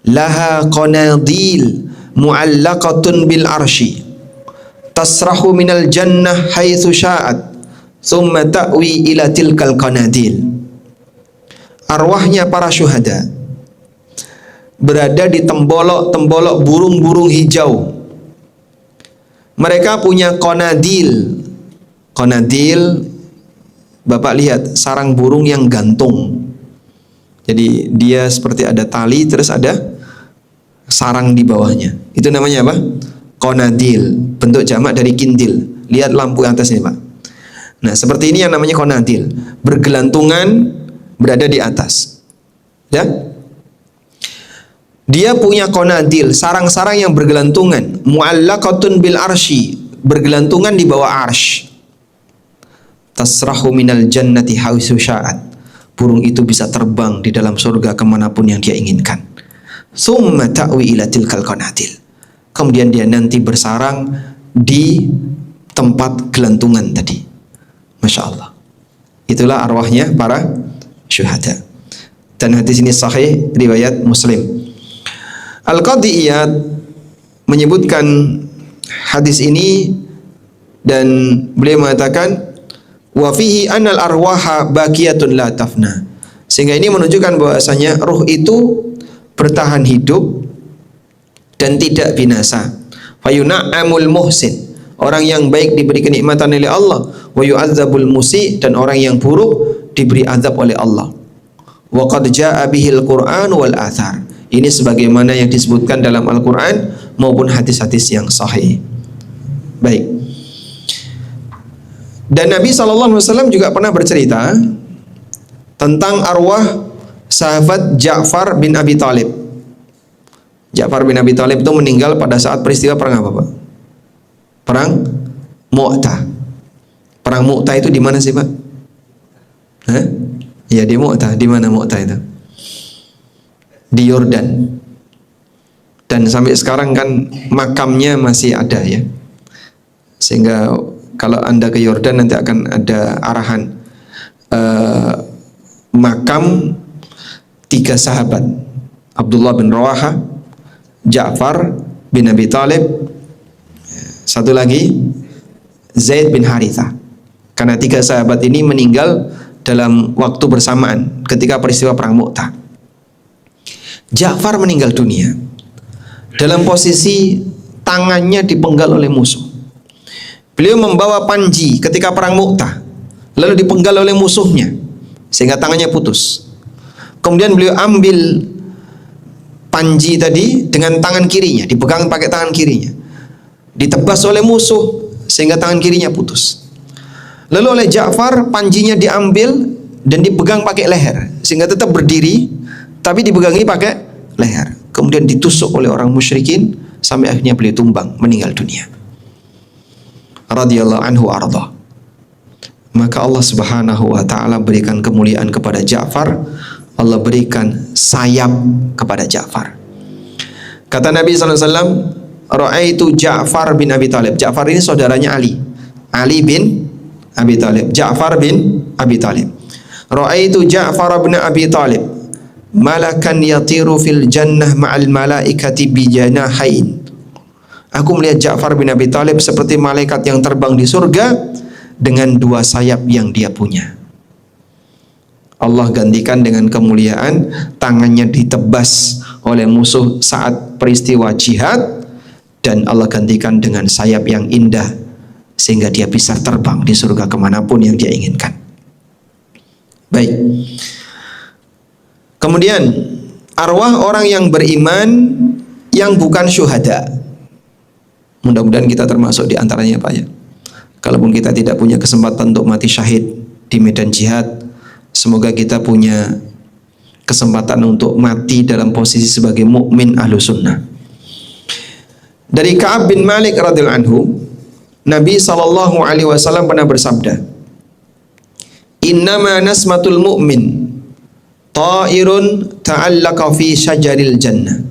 laha qanadil mu'allaqatun bil arsy tasrahu minal jannah haitsu sya'at thumma ta'wi ila tilkal qanadil. Arwahnya para syuhada berada di tembolok-tembolok burung-burung hijau. Mereka punya qanadil. Qanadil, Bapak lihat, sarang burung yang gantung. Jadi dia seperti ada tali terus ada sarang di bawahnya. Itu namanya apa? Qanadil. Bentuk jamak dari kindil. Lihat lampu atas ini, Pak. Nah, seperti ini yang namanya qanadil. Bergelantungan, berada di atas. Ya? Dia punya qanadil, sarang-sarang yang bergelantungan. Mu'allaqatun bil arsy, bergelantungan di bawah arsy. Tasrahu minal jannati haitsu sya'at. Burung itu bisa terbang di dalam surga kemanapun yang dia inginkan. Tsumma ta'wi ila tilkal qanadil. Kemudian dia nanti bersarang di tempat gelantungan tadi. Masya Allah. Itulah arwahnya para syuhada. Dan hadis ini sahih riwayat Muslim. Al-Qadhi Iyad menyebutkan hadis ini dan beliau mengatakan wa fihi anal arwaha baqiyatun la tafna. Sehingga ini menunjukkan bahwasanya ruh itu bertahan hidup dan tidak binasa. Fayuna'amul muhsin. Orang yang baik diberi kenikmatan oleh Allah, wa yu'adzabul musi, dan orang yang buruk diberi azab oleh Allah. Wa qad jaa'a bihil Qur'an wal athar. Ini sebagaimana yang disebutkan dalam Al-Qur'an maupun hadis-hadis yang sahih. Baik. Dan Nabi SAW juga pernah bercerita tentang arwah sahabat Ja'far bin Abi Thalib. Ja'far bin Abi Thalib itu meninggal pada saat peristiwa perang apa, Pak? Perang Mu'tah. Perang Mu'tah itu di mana sih, Pak? Hah? Ya, di Mu'tah. Di mana Mu'tah itu? Di Yordan. Dan sampai sekarang kan makamnya masih ada ya. Sehingga kalau Anda ke Yordan nanti akan ada arahan makam 3 sahabat, Abdullah bin Rawaha, Ja'far bin Abi Thalib, satu lagi Zaid bin Harithah. Karena 3 sahabat ini meninggal dalam waktu bersamaan ketika peristiwa perang Mu'tah. Ja'far meninggal dunia dalam posisi tangannya dipenggal oleh musuh. Beliau membawa panji ketika perang Mu'tah, lalu dipenggal oleh musuhnya sehingga tangannya putus. Kemudian beliau ambil panji tadi dengan tangan kirinya, dipegang pakai tangan kirinya, ditebas oleh musuh sehingga tangan kirinya putus. Lalu oleh Ja'far panjinya diambil dan dipegang pakai leher sehingga tetap berdiri, tapi dipegangi pakai leher. Kemudian ditusuk oleh orang musyrikin sampai akhirnya beliau tumbang, meninggal dunia. Radhiyallahu anhu arda. Maka Allah Subhanahu wa taala berikan kemuliaan kepada Ja'far. Allah berikan sayap kepada Ja'far. Kata Nabi sallallahu alaihi wasallam, "Ra'aitu Ja'far bin Abi Thalib." Ja'far ini saudaranya Ali. Ali bin Abi Thalib. Ja'far bin Abi Thalib. "Ra'aitu Ja'far bin Abi Thalib malakan yatiru fil jannah ma'al malaikati bi janahain." Aku melihat Ja'far bin Abi Thalib seperti malaikat yang terbang di surga dengan 2 sayap yang dia punya. Allah gantikan dengan kemuliaan, tangannya ditebas oleh musuh saat peristiwa jihad, dan Allah gantikan dengan sayap yang indah sehingga dia bisa terbang di surga kemanapun yang dia inginkan. Baik. Kemudian arwah orang yang beriman yang bukan syuhada. Mudah-mudahan kita termasuk di antaranya, Pak ya. Kalaupun kita tidak punya kesempatan untuk mati syahid di medan jihad, semoga kita punya kesempatan untuk mati dalam posisi sebagai mukmin ahlu sunnah. Dari Ka'ab bin Malik radhiyallahu anhu, Nabi SAW pernah bersabda, "Innama nasmatul mu'min ta'irun ta'allaqa fi syajaril jannah."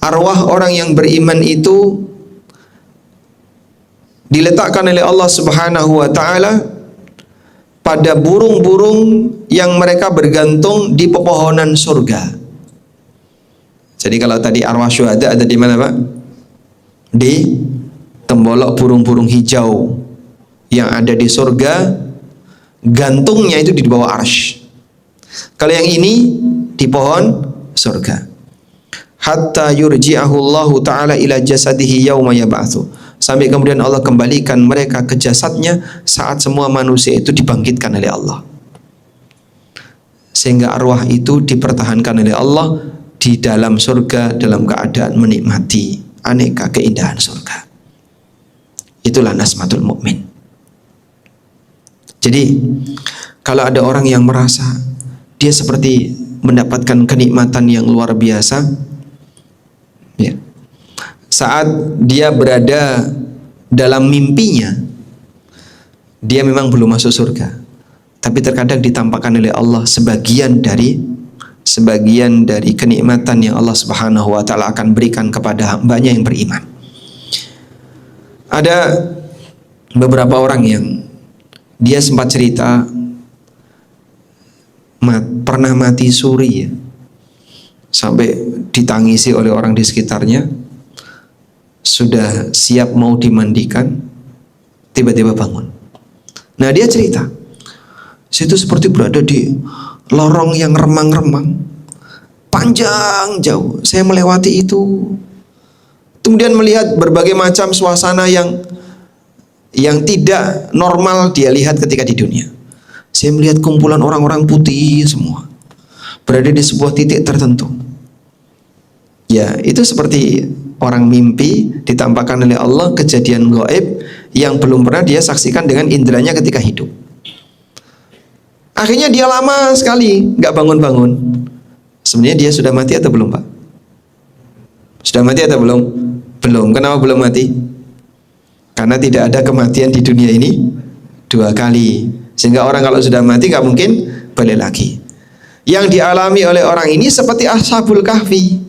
Arwah orang yang beriman itu diletakkan oleh Allah Subhanahu wa taala pada burung-burung yang mereka bergantung di pepohonan surga. Jadi kalau tadi arwah syuhada ada di mana, Pak? Di tembolok burung-burung hijau yang ada di surga, gantungnya itu di bawah arsy. Kalau yang ini di pohon surga. Hatta yurji'ahu Allah Ta'ala ila jasadihi yawma yab'atsu. Sampai kemudian Allah kembalikan mereka ke jasadnya saat semua manusia itu dibangkitkan oleh Allah. Sehingga arwah itu dipertahankan oleh Allah di dalam surga dalam keadaan menikmati aneka keindahan surga. Itulah nasmatul mukmin. Jadi kalau ada orang yang merasa dia seperti mendapatkan kenikmatan yang luar biasa, ya, saat dia berada dalam mimpinya, dia memang belum masuk surga, tapi terkadang ditampakkan oleh Allah sebagian dari kenikmatan yang Allah Subhanahu wa taala akan berikan kepada hambanya yang beriman. Ada beberapa orang yang dia sempat cerita pernah mati suri ya, sampai ditangisi oleh orang di sekitarnya, sudah siap mau dimandikan, tiba-tiba bangun. Nah dia cerita, situ seperti berada di lorong yang remang-remang, panjang jauh. Saya melewati itu, kemudian melihat berbagai macam suasana yang tidak normal dia lihat ketika di dunia. Saya melihat kumpulan orang-orang putih semua berada di sebuah titik tertentu. Ya, itu seperti orang mimpi ditampakkan oleh Allah kejadian gaib yang belum pernah dia saksikan dengan indranya ketika hidup. Akhirnya dia lama sekali nggak bangun-bangun. Sebenarnya dia sudah mati atau belum, Pak? Sudah mati atau belum? Belum. Kenapa belum mati? Karena tidak ada kematian di dunia ini 2 kali. Sehingga orang kalau sudah mati nggak mungkin balik lagi. Yang dialami oleh orang ini seperti Ashabul Kahfi.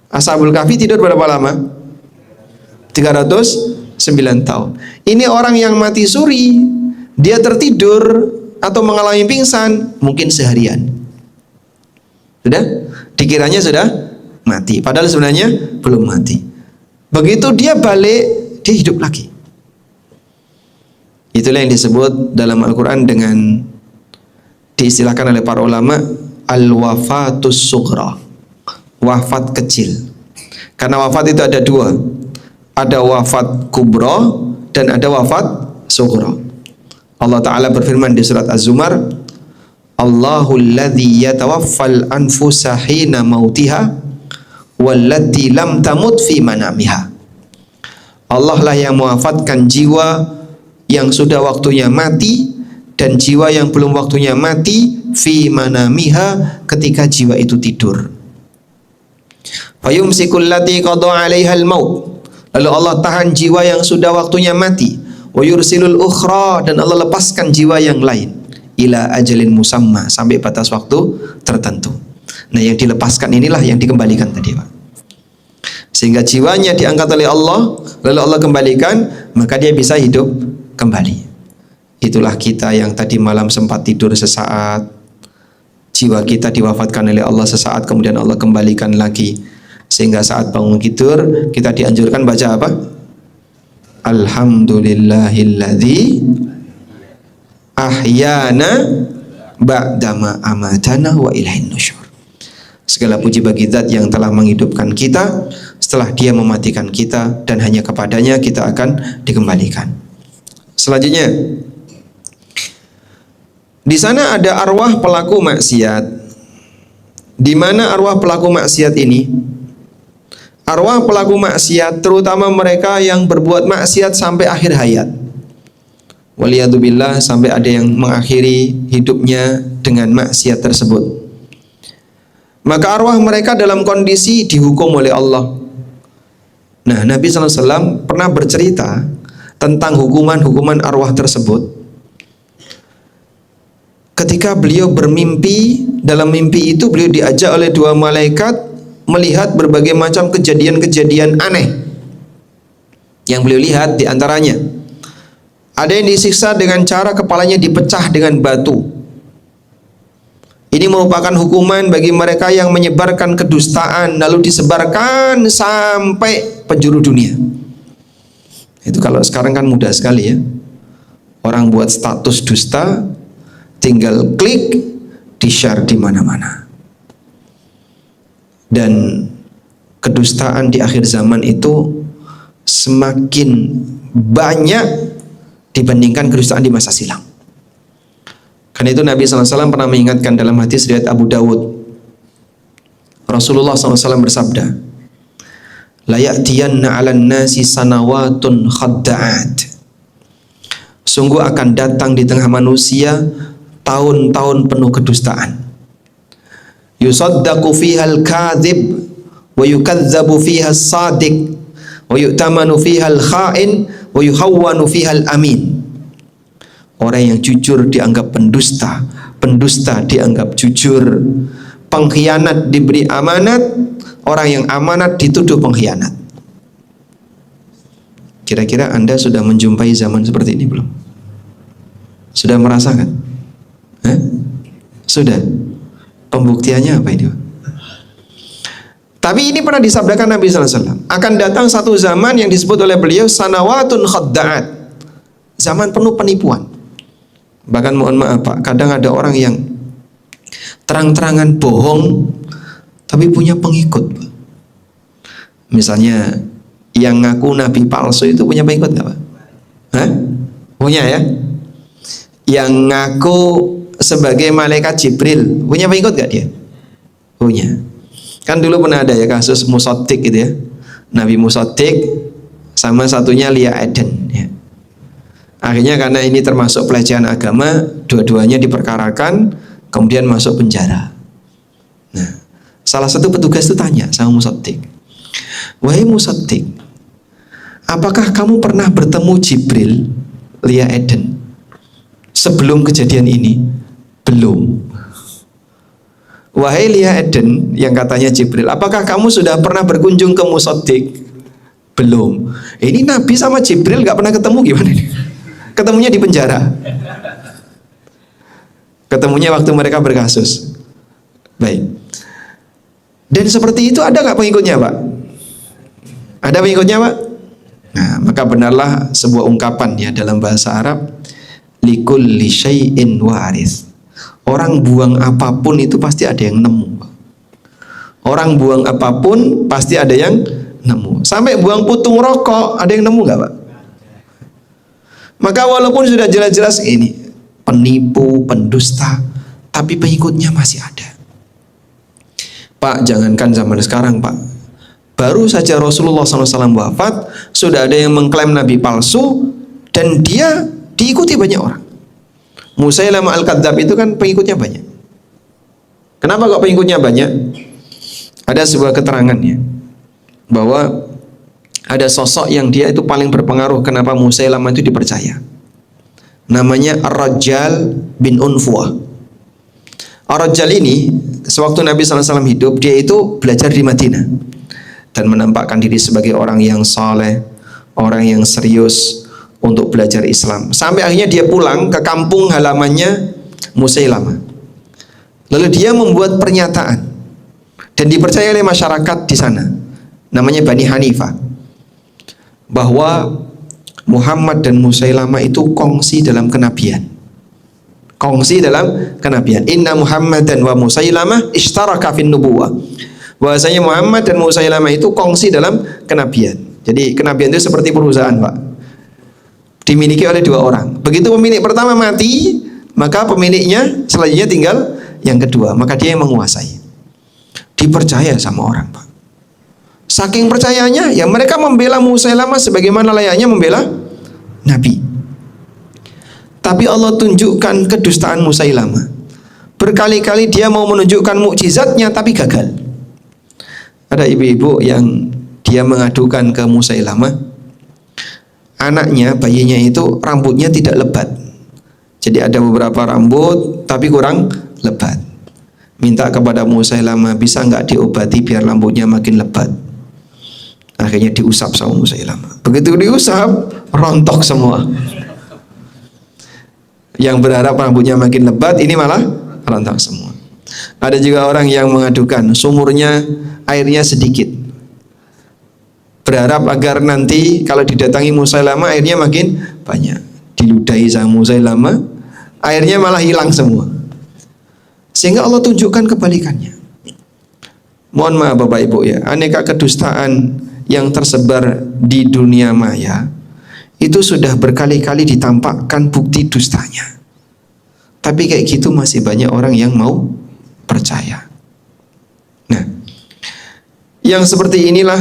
Ashabul Kahfi tidur berapa lama? 309 tahun. Ini orang yang mati suri, dia tertidur atau mengalami pingsan mungkin seharian. Sudah? Dikiranya sudah mati, padahal sebenarnya belum mati. Begitu dia balik, dia hidup lagi. Itulah yang disebut dalam Al-Quran dengan diistilahkan oleh para ulama al-wafatus sughra, wafat kecil. Karena wafat itu ada 2, ada wafat kubro dan ada wafat sughra. Allah Ta'ala berfirman di surat Az-Zumar, Allahul ladzi yatawaffal anfusa hina mautiha wallati lam tamut fi manamiha. Allah lah yang mewafatkan jiwa yang sudah waktunya mati dan jiwa yang belum waktunya mati fi manamiha, ketika jiwa itu tidur. Fayumsikul lati qada 'alaiha al-maut. Lalu Allah tahan jiwa yang sudah waktunya mati. Wa yursilul ukhra, dan Allah lepaskan jiwa yang lain ila ajalin musamma, sampai batas waktu tertentu. Nah, yang dilepaskan inilah yang dikembalikan tadi, Pak. Sehingga jiwanya diangkat oleh Allah, lalu Allah kembalikan, maka dia bisa hidup kembali. Itulah kita yang tadi malam sempat tidur sesaat, jiwa kita diwafatkan oleh Allah sesaat, kemudian Allah kembalikan lagi. Sehingga saat bangun tidur, kita dianjurkan baca apa? Alhamdulillahilladzi ahyana ba'dama amatana wa ilaihin nusyur. Segala puji bagi Zat yang telah menghidupkan kita setelah Dia mematikan kita, dan hanya kepadanya kita akan dikembalikan. Selanjutnya, di sana ada arwah pelaku maksiat. Di mana arwah pelaku maksiat ini? Arwah pelaku maksiat terutama mereka yang berbuat maksiat sampai akhir hayat. Waliyadzubillah, sampai ada yang mengakhiri hidupnya dengan maksiat tersebut. Maka arwah mereka dalam kondisi dihukum oleh Allah. Nah, Nabi SAW pernah bercerita tentang hukuman-hukuman arwah tersebut. Ketika beliau bermimpi, dalam mimpi itu beliau diajak oleh 2 malaikat melihat berbagai macam kejadian-kejadian aneh. Yang beliau lihat diantaranya, ada yang disiksa dengan cara kepalanya dipecah dengan batu. Ini merupakan hukuman bagi mereka yang menyebarkan kedustaan lalu disebarkan sampai penjuru dunia. Itu kalau sekarang kan mudah sekali ya. Orang buat status dusta, tinggal klik, di-share di mana-mana. Dan kedustaan di akhir zaman itu semakin banyak dibandingkan kedustaan di masa silam. Karena itu Nabi SAW pernah mengingatkan dalam hadis riwayat Abu Dawud. Rasulullah SAW bersabda, la ya'tiyanna 'alan nasi sanawatun khadda'at. Sungguh akan datang di tengah manusia tahun-tahun penuh kedustaan. Yusaddaqu fihal kadhib wa yukadzabu fihal sadiq wa yu'tamanu fihal kha'in wa yuhawwanu fihal amin. Orang yang jujur dianggap pendusta, pendusta dianggap jujur, pengkhianat diberi amanat, orang yang amanat dituduh pengkhianat. Kira-kira Anda sudah menjumpai zaman seperti ini belum? Sudah merasakan? Sudah? Pembuktiannya apa ini? Tapi ini pernah disabdakan Nabi SAW, akan datang satu zaman yang disebut oleh beliau sanawatun khadda'at, zaman penuh penipuan. Bahkan mohon maaf Pak, kadang ada orang yang terang-terangan bohong tapi punya pengikut, Pak. Misalnya yang ngaku nabi palsu itu punya pengikut nggak Pak? Hah? Punya ya? Yang ngaku sebagai malaikat Jibril punya pengikut nggak dia? Punya. Kan dulu pernah ada ya kasus Musaddiq gitu ya, Nabi Musaddiq sama satunya Lia Eden ya. Akhirnya karena ini termasuk pelecehan agama, dua-duanya diperkarakan, kemudian masuk penjara. Nah, salah satu petugas itu tanya sama Musaddiq, wahai Musaddiq, apakah kamu pernah bertemu Jibril, Lia Eden, sebelum kejadian ini? Belum. Wahai Lia Eden, yang katanya Jibril, apakah kamu sudah pernah berkunjung ke Musaddiq? Belum. Ini Nabi sama Jibril gak pernah ketemu, gimana nih? Ketemunya di penjara. Ketemunya waktu mereka berkasus. Baik. Dan seperti itu ada gak pengikutnya Pak? Ada pengikutnya Pak? Nah, maka benarlah sebuah ungkapan ya dalam bahasa Arab, likulli syai'in waris. Orang buang apapun itu pasti ada yang nemu Pak. Orang buang apapun pasti ada yang nemu. Sampai buang putung rokok ada yang nemu gak Pak? Maka walaupun sudah jelas-jelas ini penipu, pendusta, tapi pengikutnya masih ada. Pak, jangankan zaman sekarang Pak, baru saja Rasulullah SAW wafat, sudah ada yang mengklaim Nabi palsu, dan dia diikuti banyak orang. Musailamah Al-Kadzab itu kan pengikutnya banyak. Kenapa kok pengikutnya banyak? Ada sebuah keterangannya, bahwa ada sosok yang dia itu paling berpengaruh kenapa Musailamah itu dipercaya. Namanya Ar-Rajjal bin Unfuah. Ar-Rajjal ini sewaktu Nabi SAW hidup, dia itu belajar di Madinah dan menampakkan diri sebagai orang yang saleh, orang yang serius untuk belajar Islam. Sampai akhirnya dia pulang ke kampung halamannya Musailamah. Lalu dia membuat pernyataan dan dipercaya oleh masyarakat di sana, namanya Bani Hanifah, bahwa Muhammad dan Musailamah itu kongsi dalam kenabian. Kongsi dalam kenabian. Inna Muhammadan wa Musailamah ishtaraka fin nubuwah. Bahwasanya Muhammad dan Musailamah itu kongsi dalam kenabian. Jadi kenabian itu seperti perusahaan Pak, dimiliki oleh dua orang. Begitu pemilik pertama mati, maka pemiliknya selanjutnya tinggal yang kedua, maka dia yang menguasai. Dipercaya sama orang Pak. Saking percayanya, ya mereka membela Musailamah sebagaimana layaknya membela Nabi. Tapi Allah tunjukkan kedustaan Musailamah. Berkali-kali dia mau menunjukkan mukjizatnya, tapi gagal. Ada ibu-ibu yang dia mengadukan ke Musailamah, anaknya, bayinya itu rambutnya tidak lebat. Jadi ada beberapa rambut, tapi kurang lebat. Minta kepada Musailamah, bisa nggak diobati biar rambutnya makin lebat. Akhirnya diusap sama Musailamah. Begitu diusap, rontok semua. Yang berharap rambutnya makin lebat, ini malah rontok semua. Ada juga orang yang mengadukan sumurnya airnya sedikit, berharap agar nanti kalau didatangi Musailamah airnya makin banyak. Diludahi sama Musailamah, airnya malah hilang semua. Sehingga Allah tunjukkan kebalikannya. Mohon maaf Bapak Ibu ya, aneka kedustaan yang tersebar di dunia maya itu sudah berkali-kali ditampakkan bukti dustanya. Tapi kayak gitu masih banyak orang yang mau percaya. Nah, yang seperti inilah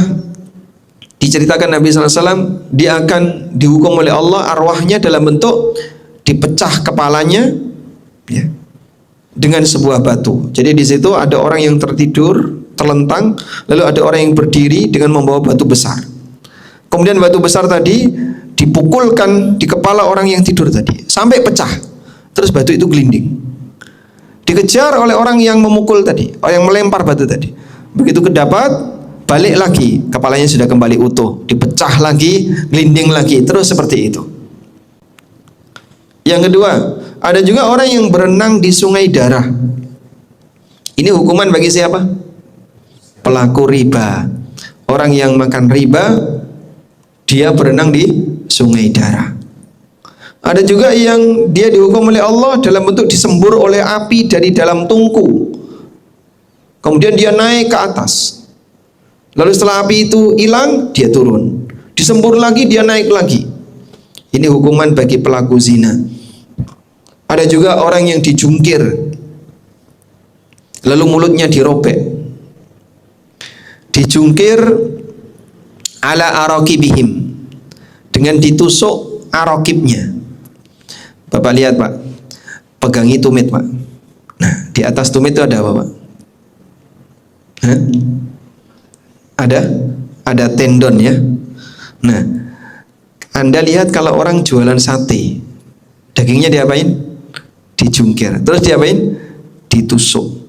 diceritakan Nabi SAW, dia akan dihukum oleh Allah, arwahnya dalam bentuk dipecah kepalanya ya, dengan sebuah batu. Jadi di situ ada orang yang tertidur terlentang, lalu ada orang yang berdiri dengan membawa batu besar. Kemudian batu besar tadi dipukulkan di kepala orang yang tidur tadi sampai pecah. Terus batu itu gelinding. Dikejar oleh orang yang memukul tadi, orang yang melempar batu tadi. Begitu kedapat, balik lagi, kepalanya sudah kembali utuh, dipecah lagi, gelinding lagi, terus seperti itu. Yang kedua, ada juga orang yang berenang di sungai darah. Ini hukuman bagi siapa? Pelaku riba. Orang yang makan riba, dia berenang di sungai darah. Ada juga yang dia dihukum oleh Allah dalam bentuk disembur oleh api dari dalam tungku. Kemudian dia naik ke atas. Lalu setelah api itu hilang, dia turun. disembur lagi, dia naik lagi. Ini hukuman bagi pelaku zina. Ada juga orang yang dijungkir, lalu mulutnya dirobek, dijungkir ala araqibihim, dengan ditusuk araqibnya. Bapak lihat Pak, pegangi tumit Pak. Nah, di atas tumit itu ada apa Pak? Hah? Ada tendon ya. Nah, Anda lihat kalau orang jualan sate, dagingnya diapain? Dijungkir. Terus diapain? Ditusuk.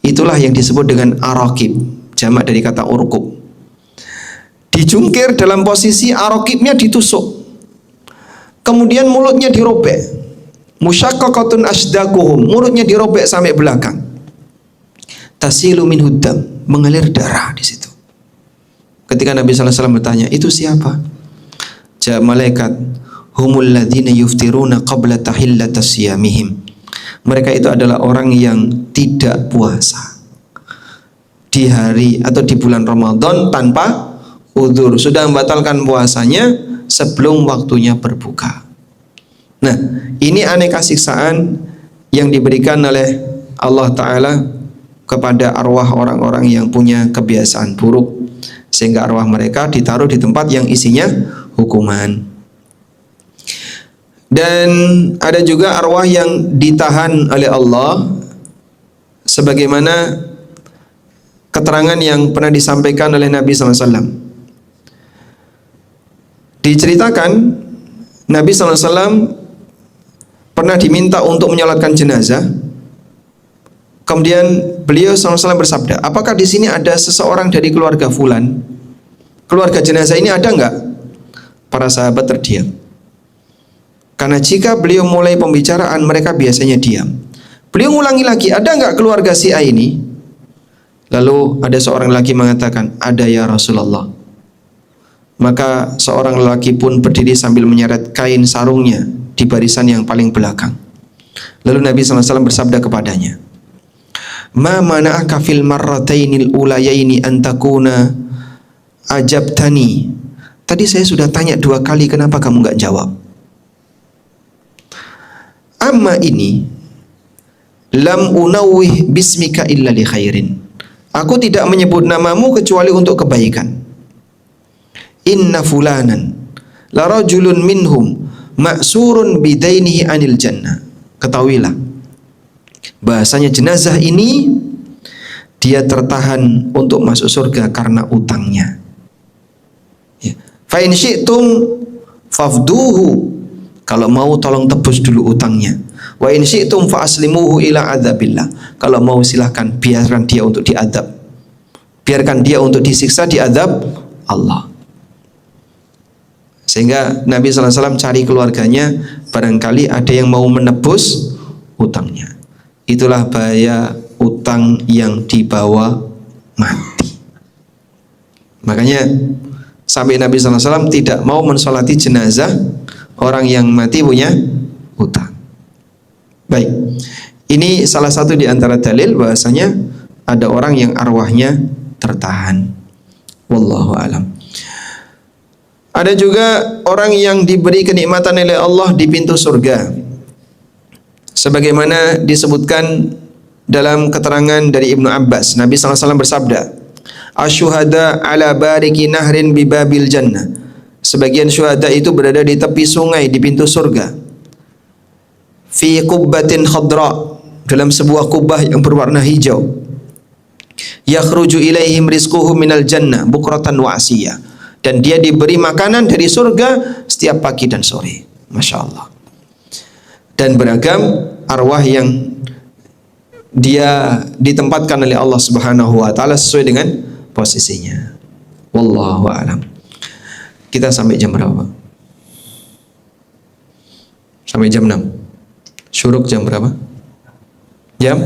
Itulah yang disebut dengan araqib, jamak dari kata urqub. Dijungkir dalam posisi araqibnya ditusuk. Kemudian mulutnya dirobek. Musyaqqaqatun asdaquhum, mulutnya dirobek sampai belakang. Tasilu min huddam, mengalir darah di situ. Ketika Nabi sallallahu alaihi wasallam bertanya, "Itu siapa?" Jawab malaikat, "Humul ladzina yuftiruna qabla tahillatas siyamihim." Mereka itu adalah orang yang tidak puasa di hari atau di bulan Ramadan tanpa udzur, sudah membatalkan puasanya sebelum waktunya berbuka. Nah, ini aneka siksaan yang diberikan oleh Allah Ta'ala kepada arwah orang-orang yang punya kebiasaan buruk, sehingga arwah mereka ditaruh di tempat yang isinya hukuman. Dan ada juga arwah yang ditahan oleh Allah, sebagaimana keterangan yang pernah disampaikan oleh Nabi SAW. Diceritakan Nabi SAW pernah diminta untuk menyolatkan jenazah. Kemudian beliau SAW bersabda, "Apakah di sini ada seseorang dari keluarga fulan? Keluarga jenazah ini ada enggak?" Para sahabat terdiam. Karena jika beliau mulai pembicaraan, mereka biasanya diam. Beliau ulangi lagi, "Ada enggak keluarga si A ini?" Lalu ada seorang lagi mengatakan, "Ada ya Rasulullah." Maka seorang lelaki pun berdiri sambil menyeret kain sarungnya di barisan yang paling belakang. Lalu Nabi SAW bersabda kepadanya, "Ma mana'aka fil marratainil ulayaini an takuna ajabtani." Tadi saya sudah tanya 2 kali, kenapa kamu enggak jawab? Amma ini lam unawwih bismika illa li khairin. Aku tidak menyebut namamu kecuali untuk kebaikan. Inna fulanan la rajulun minhum ma'surun bidainihi anil jannah. Ketahuilah, bahasanya jenazah ini dia tertahan untuk masuk surga karena utangnya. Ya. Fa in syi'tum fafduhu, kalau mau tolong tebus dulu utangnya. Wa in syi'tum fa aslimuhu ila adzabillah, kalau mau silahkan biarkan dia untuk diadab. Biarkan dia untuk disiksa, diadab Allah. Sehingga Nabi SAW cari keluarganya, barangkali ada yang mau menebus utangnya. Itulah bahaya utang yang dibawa mati. Makanya sampai Nabi SAW tidak mau mensolati jenazah orang yang mati punya utang. Baik, ini salah satu di antara dalil bahwasanya ada orang yang arwahnya tertahan. Wallahu alam. Ada juga orang yang diberi kenikmatan oleh Allah di pintu surga, sebagaimana disebutkan dalam keterangan dari Ibnu Abbas. Nabi SAW bersabda, "Asyuhada ala bariki nahrin bibabil jannah." Sebagian syuhada itu berada di tepi sungai di pintu surga. Fi qubbatin khadra, dalam sebuah kubah yang berwarna hijau. Yakhruju ilaihim rizquhum minal jannah bukratan wa asiyah. Dan dia diberi makanan dari surga setiap pagi dan sore. Masya Allah. Dan beragam arwah yang dia ditempatkan oleh Allah Subhanahu wa Ta'ala sesuai dengan posisinya. Wallahu a'lam. Kita sampai jam berapa? Sampai jam 6. Syuruk jam berapa? Jam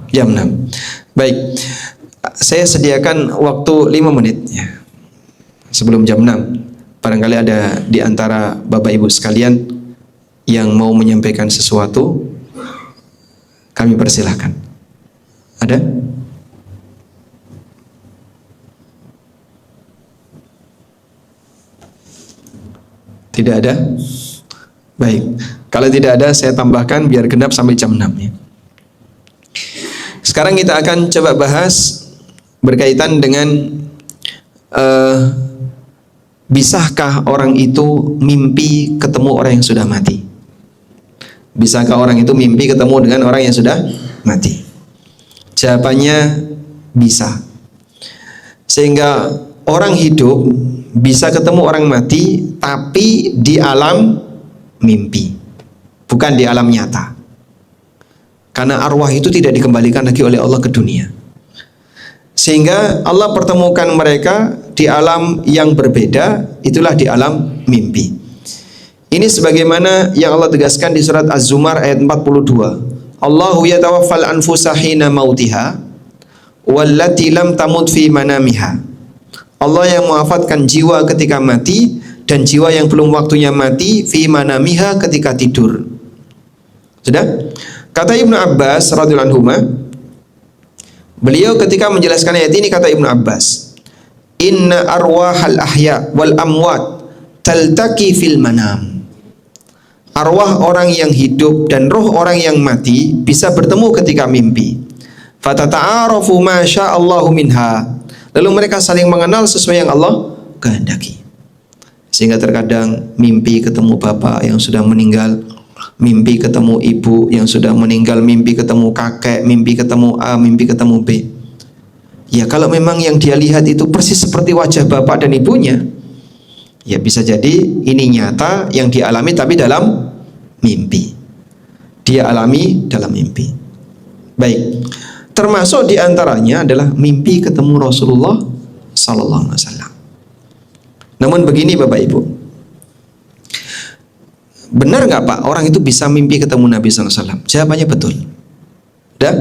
6. Baik. Saya sediakan waktu 5 menit ya, sebelum jam 6. Barangkali ada di antara Bapak Ibu sekalian yang mau menyampaikan sesuatu, kami persilahkan. Ada? Tidak ada? Baik. Kalau tidak ada, saya tambahkan biar genap sampai jam 6 ya. Sekarang kita akan coba bahas berkaitan dengan bisakah orang itu mimpi ketemu orang yang sudah mati? Bisakah orang itu mimpi ketemu dengan orang yang sudah mati? Jawabannya bisa. Sehingga orang hidup bisa ketemu orang mati, tapi di alam mimpi, bukan di alam nyata. Karena arwah itu tidak dikembalikan lagi oleh Allah ke dunia. Sehingga Allah pertemukan mereka di alam yang berbeda, itulah di alam mimpi. Ini sebagaimana yang Allah tegaskan di surat Az-Zumar ayat 42. Allahu yatawaffal anfusa hina mautiha wallati lam tamut fi manamiha. Allah yang mewafatkan jiwa ketika mati dan jiwa yang belum waktunya mati fi manamiha ketika tidur. Sudah? Kata Ibnu Abbas radhiyallahu anhu, beliau ketika menjelaskan ayat ini kata Ibnu Abbas, "Inna arwahal ahya wal amwat taltaqi fil manam." Arwah orang yang hidup dan roh orang yang mati bisa bertemu ketika mimpi. Fatata'arafu ma sya'allahu minha. Lalu mereka saling mengenal sesuai yang Allah kehendaki. Sehingga terkadang mimpi ketemu bapak yang sudah meninggal, mimpi ketemu ibu yang sudah meninggal, mimpi ketemu kakek, mimpi ketemu A, mimpi ketemu B. Ya kalau memang yang dia lihat itu persis seperti wajah bapak dan ibunya, ya bisa jadi ini nyata yang dialami tapi dalam mimpi. Dia alami dalam mimpi. Baik. Termasuk diantaranya adalah mimpi ketemu Rasulullah Sallallahu Alaihi Wasallam. Namun begini Bapak Ibu, benar nggak Pak orang itu bisa mimpi ketemu Nabi Sallallahu Alaihi Wasallam? Jawabannya betul. Dan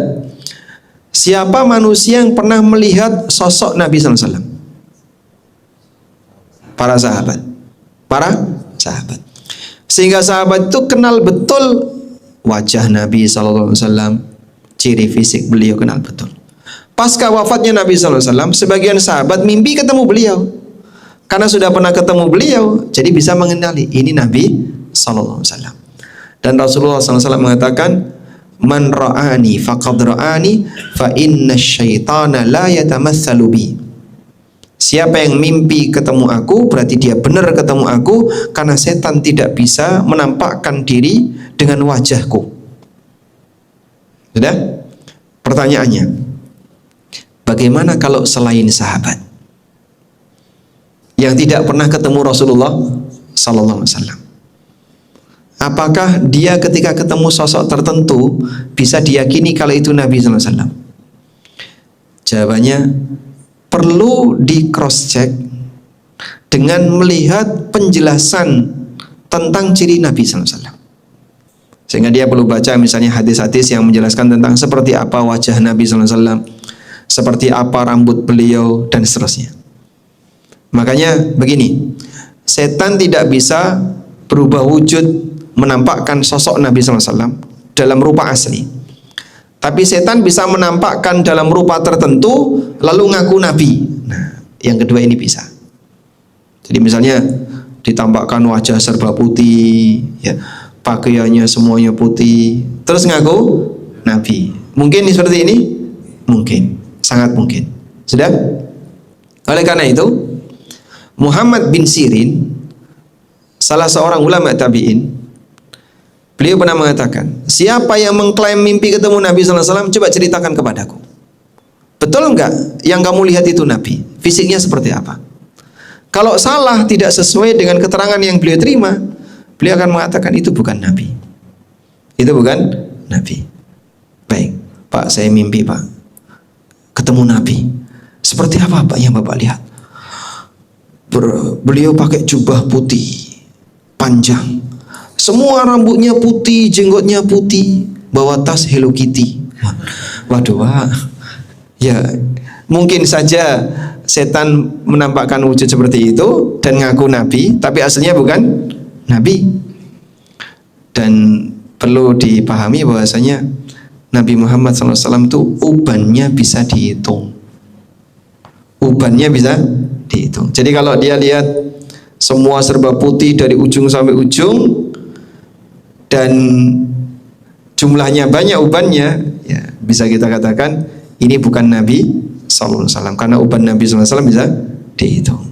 siapa manusia yang pernah melihat sosok Nabi Sallallahu Alaihi Wasallam? Para sahabat. Para sahabat. Sehingga sahabat itu kenal betul wajah Nabi Sallallahu Alaihi Wasallam, ciri fisik beliau kenal betul. Pasca wafatnya Nabi Sallallahu Alaihi Wasallam, sebagian sahabat mimpi ketemu beliau. Karena sudah pernah ketemu beliau, jadi bisa mengenali ini Nabi Sallallahu Alaihi Wasallam. Dan Rasulullah Sallallahu Alaihi Wasallam mengatakan, "Man ra'ani faqad ra'ani, fa inna syaitana la yatamatsalu bi." Siapa yang mimpi ketemu aku, berarti dia benar ketemu aku, karena setan tidak bisa menampakkan diri dengan wajahku. Sudah? Pertanyaannya, bagaimana kalau selain sahabat yang tidak pernah ketemu Rasulullah Sallallahu Alaihi Wasallam? Apakah dia ketika ketemu sosok tertentu bisa diyakini kalau itu Nabi Sallallahu Alaihi Wasallam? Jawabannya perlu di cross check dengan melihat penjelasan tentang ciri Nabi Sallallahu Alaihi Wasallam. Sehingga dia perlu baca misalnya hadis-hadis yang menjelaskan tentang seperti apa wajah Nabi Sallallahu Alaihi Wasallam, seperti apa rambut beliau dan seterusnya. Makanya begini, setan tidak bisa berubah wujud menampakkan sosok Nabi Sallallahu Alaihi Wasallam dalam rupa asli. Tapi setan bisa menampakkan dalam rupa tertentu lalu ngaku Nabi. Nah, yang kedua ini bisa. Jadi misalnya ditampakkan wajah serba putih, ya, pakaiannya semuanya putih, terus ngaku Nabi. Mungkin seperti ini? Mungkin, sangat mungkin. Sudah? Oleh karena itu, Muhammad bin Sirin, salah seorang ulama tabi'in, beliau pernah mengatakan, siapa yang mengklaim mimpi ketemu Nabi Sallallahu Alaihi Wasallam, coba ceritakan kepadaku. Betul enggak yang kamu lihat itu Nabi? Fisiknya seperti apa? Kalau salah, tidak sesuai dengan keterangan yang beliau terima, beliau akan mengatakan itu bukan Nabi. Itu bukan Nabi. Baik, Pak, saya mimpi Pak ketemu Nabi. Seperti apa Pak yang Bapak lihat? Beliau pakai jubah putih panjang, semua rambutnya putih, jenggotnya putih, bawa tas Hello Kitty. Waduh, wah. Ya, mungkin saja setan menampakkan wujud seperti itu dan ngaku Nabi, tapi aslinya bukan Nabi. Dan perlu dipahami bahwasanya Nabi Muhammad SAW itu ubannya bisa dihitung. Ubannya bisa dihitung. Jadi kalau dia lihat semua serba putih dari ujung sampai ujung, dan jumlahnya banyak ubannya, ya bisa kita katakan ini bukan Nabi sallallahu alaihi wasallam, karena uban Nabi sallallahu alaihi wasallam bisa dihitung.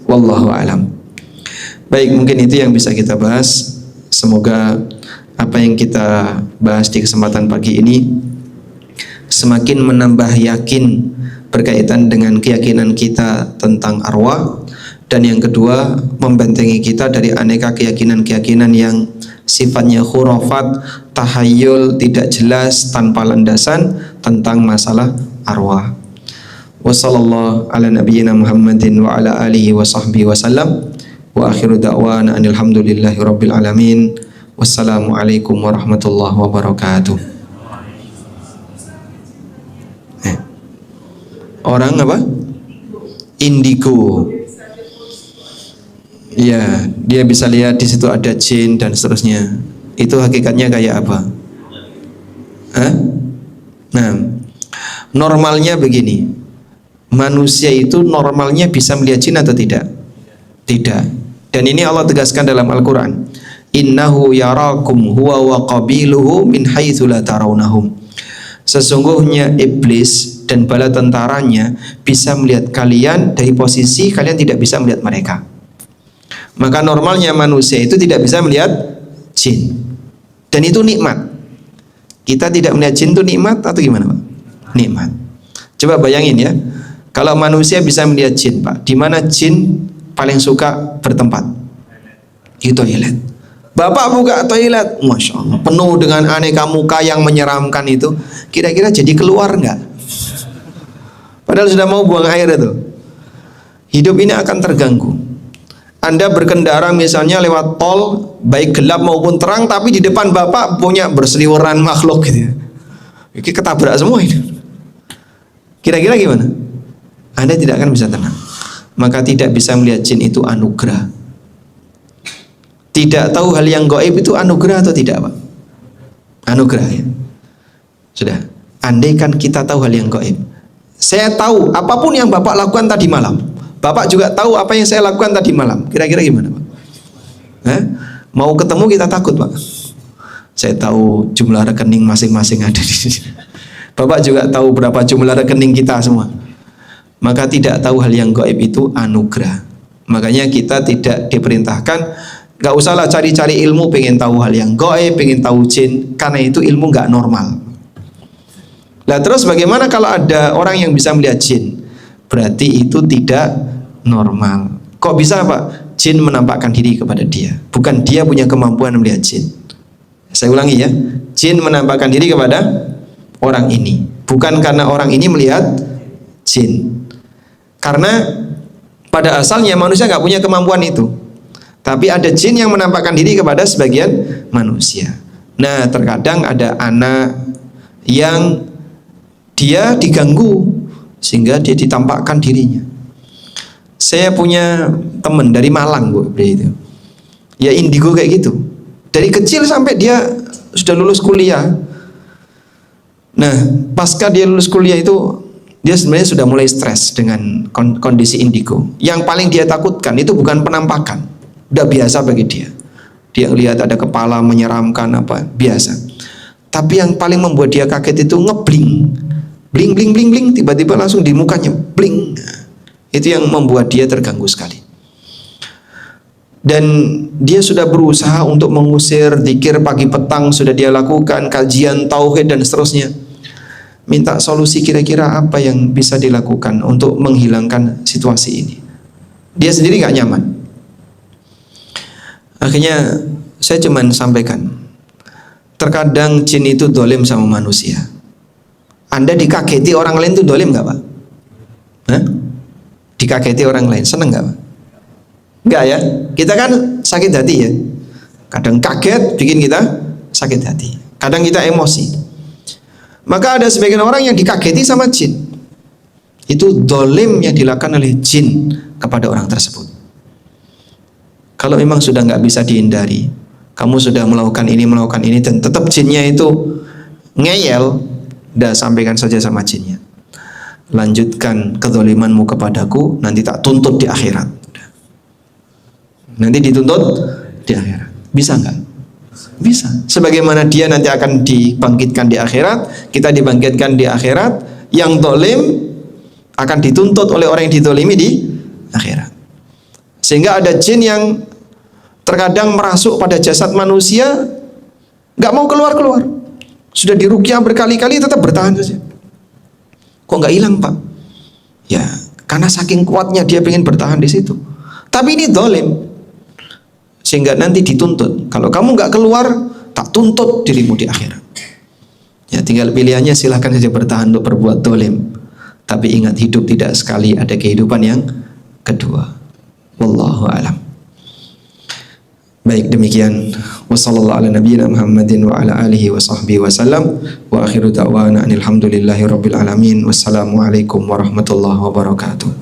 Wallahu alam. Baik, mungkin itu yang bisa kita bahas. Semoga apa yang kita bahas di kesempatan pagi ini semakin menambah yakin berkaitan dengan keyakinan kita tentang arwah, dan yang kedua membentengi kita dari aneka keyakinan-keyakinan yang sifatnya khurafat, tahayul, tidak jelas, tanpa landasan tentang masalah arwah. Wassallallahu ala nabiyyina Muhammadin wa ala alihi wa sahbihi wasallam. Wa akhiru da'wana alhamdulillahi rabbil alamin. Wassalamualaikum warahmatullahi wabarakatuh. Orang apa? Indigo. Ya, dia bisa lihat di situ ada jin dan seterusnya. Itu hakikatnya kayak apa? Hah? Nah, normalnya begini. Manusia itu normalnya bisa melihat jin atau tidak? Tidak. Dan ini Allah tegaskan dalam Al-Quran. Innahu yarakum huwa wa qabiluhu min haitsu la tarawnahum. Sesungguhnya iblis dan bala tentaranya bisa melihat kalian dari posisi kalian tidak bisa melihat mereka. Maka normalnya manusia itu tidak bisa melihat jin. Dan itu nikmat. Kita tidak melihat jin itu nikmat atau gimana, Pak? Nikmat. Coba bayangin ya. Kalau manusia bisa melihat jin, Pak, di mana jin paling suka bertempat? Di toilet. Bapak buka toilet, Masya Allah, penuh dengan aneka muka yang menyeramkan itu. Kira-kira jadi keluar nggak? Padahal sudah mau buang air itu. Hidup ini akan terganggu. Anda berkendara misalnya lewat tol, baik gelap maupun terang, tapi di depan Bapak punya berseliweran makhluk gitu. Ini ketabrak semua ini. Kira-kira gimana? Anda tidak akan bisa tenang. Maka tidak bisa melihat jin itu anugerah. Tidak tahu hal yang gaib itu anugerah atau tidak, Pak? Anugerah ya. Sudah. Andaikan kita tahu hal yang gaib. Saya tahu apapun yang Bapak lakukan tadi malam. Bapak juga tahu apa yang saya lakukan tadi malam. Kira-kira gimana, Pak? Hah? Mau ketemu kita takut, Pak. Saya tahu jumlah rekening masing-masing ada di sini. Bapak juga tahu berapa jumlah rekening kita semua. Maka tidak tahu hal yang gaib itu anugerah. Makanya kita tidak diperintahkan, gak usahlah cari-cari ilmu pengen tahu hal yang gaib, pengen tahu jin, karena itu ilmu gak normal. Nah terus bagaimana kalau ada orang yang bisa melihat jin? Berarti itu tidak normal. Kok bisa, Pak? Jin menampakkan diri kepada dia, bukan dia punya kemampuan melihat jin. Saya ulangi ya, jin menampakkan diri kepada orang ini, bukan karena orang ini melihat jin. Karena pada asalnya manusia nggak punya kemampuan itu, tapi ada jin yang menampakkan diri kepada sebagian manusia. Nah terkadang ada anak yang dia diganggu sehingga dia ditampakkan dirinya. Saya punya teman dari Malang, Bu, itu. Ya indigo kayak gitu. Dari kecil sampai dia sudah lulus kuliah. Nah, pasca dia lulus kuliah itu dia sebenarnya sudah mulai stres dengan kondisi indigo. Yang paling dia takutkan itu bukan penampakan. Udah biasa bagi dia. Dia lihat ada kepala menyeramkan apa, biasa. Tapi yang paling membuat dia kaget itu ngebling. Bling bling bling bling, tiba-tiba langsung di mukanya bling. Itu yang membuat dia terganggu sekali. Dan dia sudah berusaha untuk mengusir, zikir pagi petang sudah dia lakukan, kajian tauhid dan seterusnya. Minta solusi kira-kira apa yang bisa dilakukan untuk menghilangkan situasi ini. Dia sendiri gak nyaman. Akhirnya saya cuma sampaikan, terkadang jin itu dolim sama manusia. Anda dikageti orang lain itu dolim gak, Pak? Hah? Dikageti orang lain, seneng gak, Pak? Enggak ya, kita kan sakit hati ya. Kadang kaget bikin kita sakit hati. Kadang kita emosi. Maka ada sebagian orang yang dikageti sama jin. Itu dolim yang dilakukan oleh jin kepada orang tersebut. Kalau memang sudah nggak bisa dihindari, kamu sudah melakukan ini dan tetap jinnya itu ngeyel, udah sampaikan saja sama jinnya. Lanjutkan kezalimanmu kepadaku, nanti tak tuntut di akhirat. nanti dituntut di akhirat. Bisa nggak? Bisa. Sebagaimana dia nanti akan dibangkitkan di akhirat, kita dibangkitkan di akhirat. Yang zalim akan dituntut oleh orang yang dizalimi di akhirat. Sehingga ada jin yang terkadang merasuk pada jasad manusia, nggak mau keluar-keluar. Sudah diruqyah berkali-kali tetap bertahan saja. Kok nggak hilang, Pak? Ya, karena saking kuatnya dia ingin bertahan di situ. Tapi ini zalim, sehingga nanti dituntut. Kalau kamu nggak keluar, tak tuntut dirimu di akhirat. Ya, tinggal pilihannya, silahkan saja bertahan untuk berbuat zalim. Tapi ingat, hidup tidak sekali, ada kehidupan yang kedua. Wallahu a'lam. Baik, demikian. Wassallallahu ala nabiyyina Muhammadin wa ala alihi wa sahbihi wasallam. Wa akhiru da'wana alhamdulillahi rabbil alamin. Wassalamualaikum warahmatullahi wabarakatuh.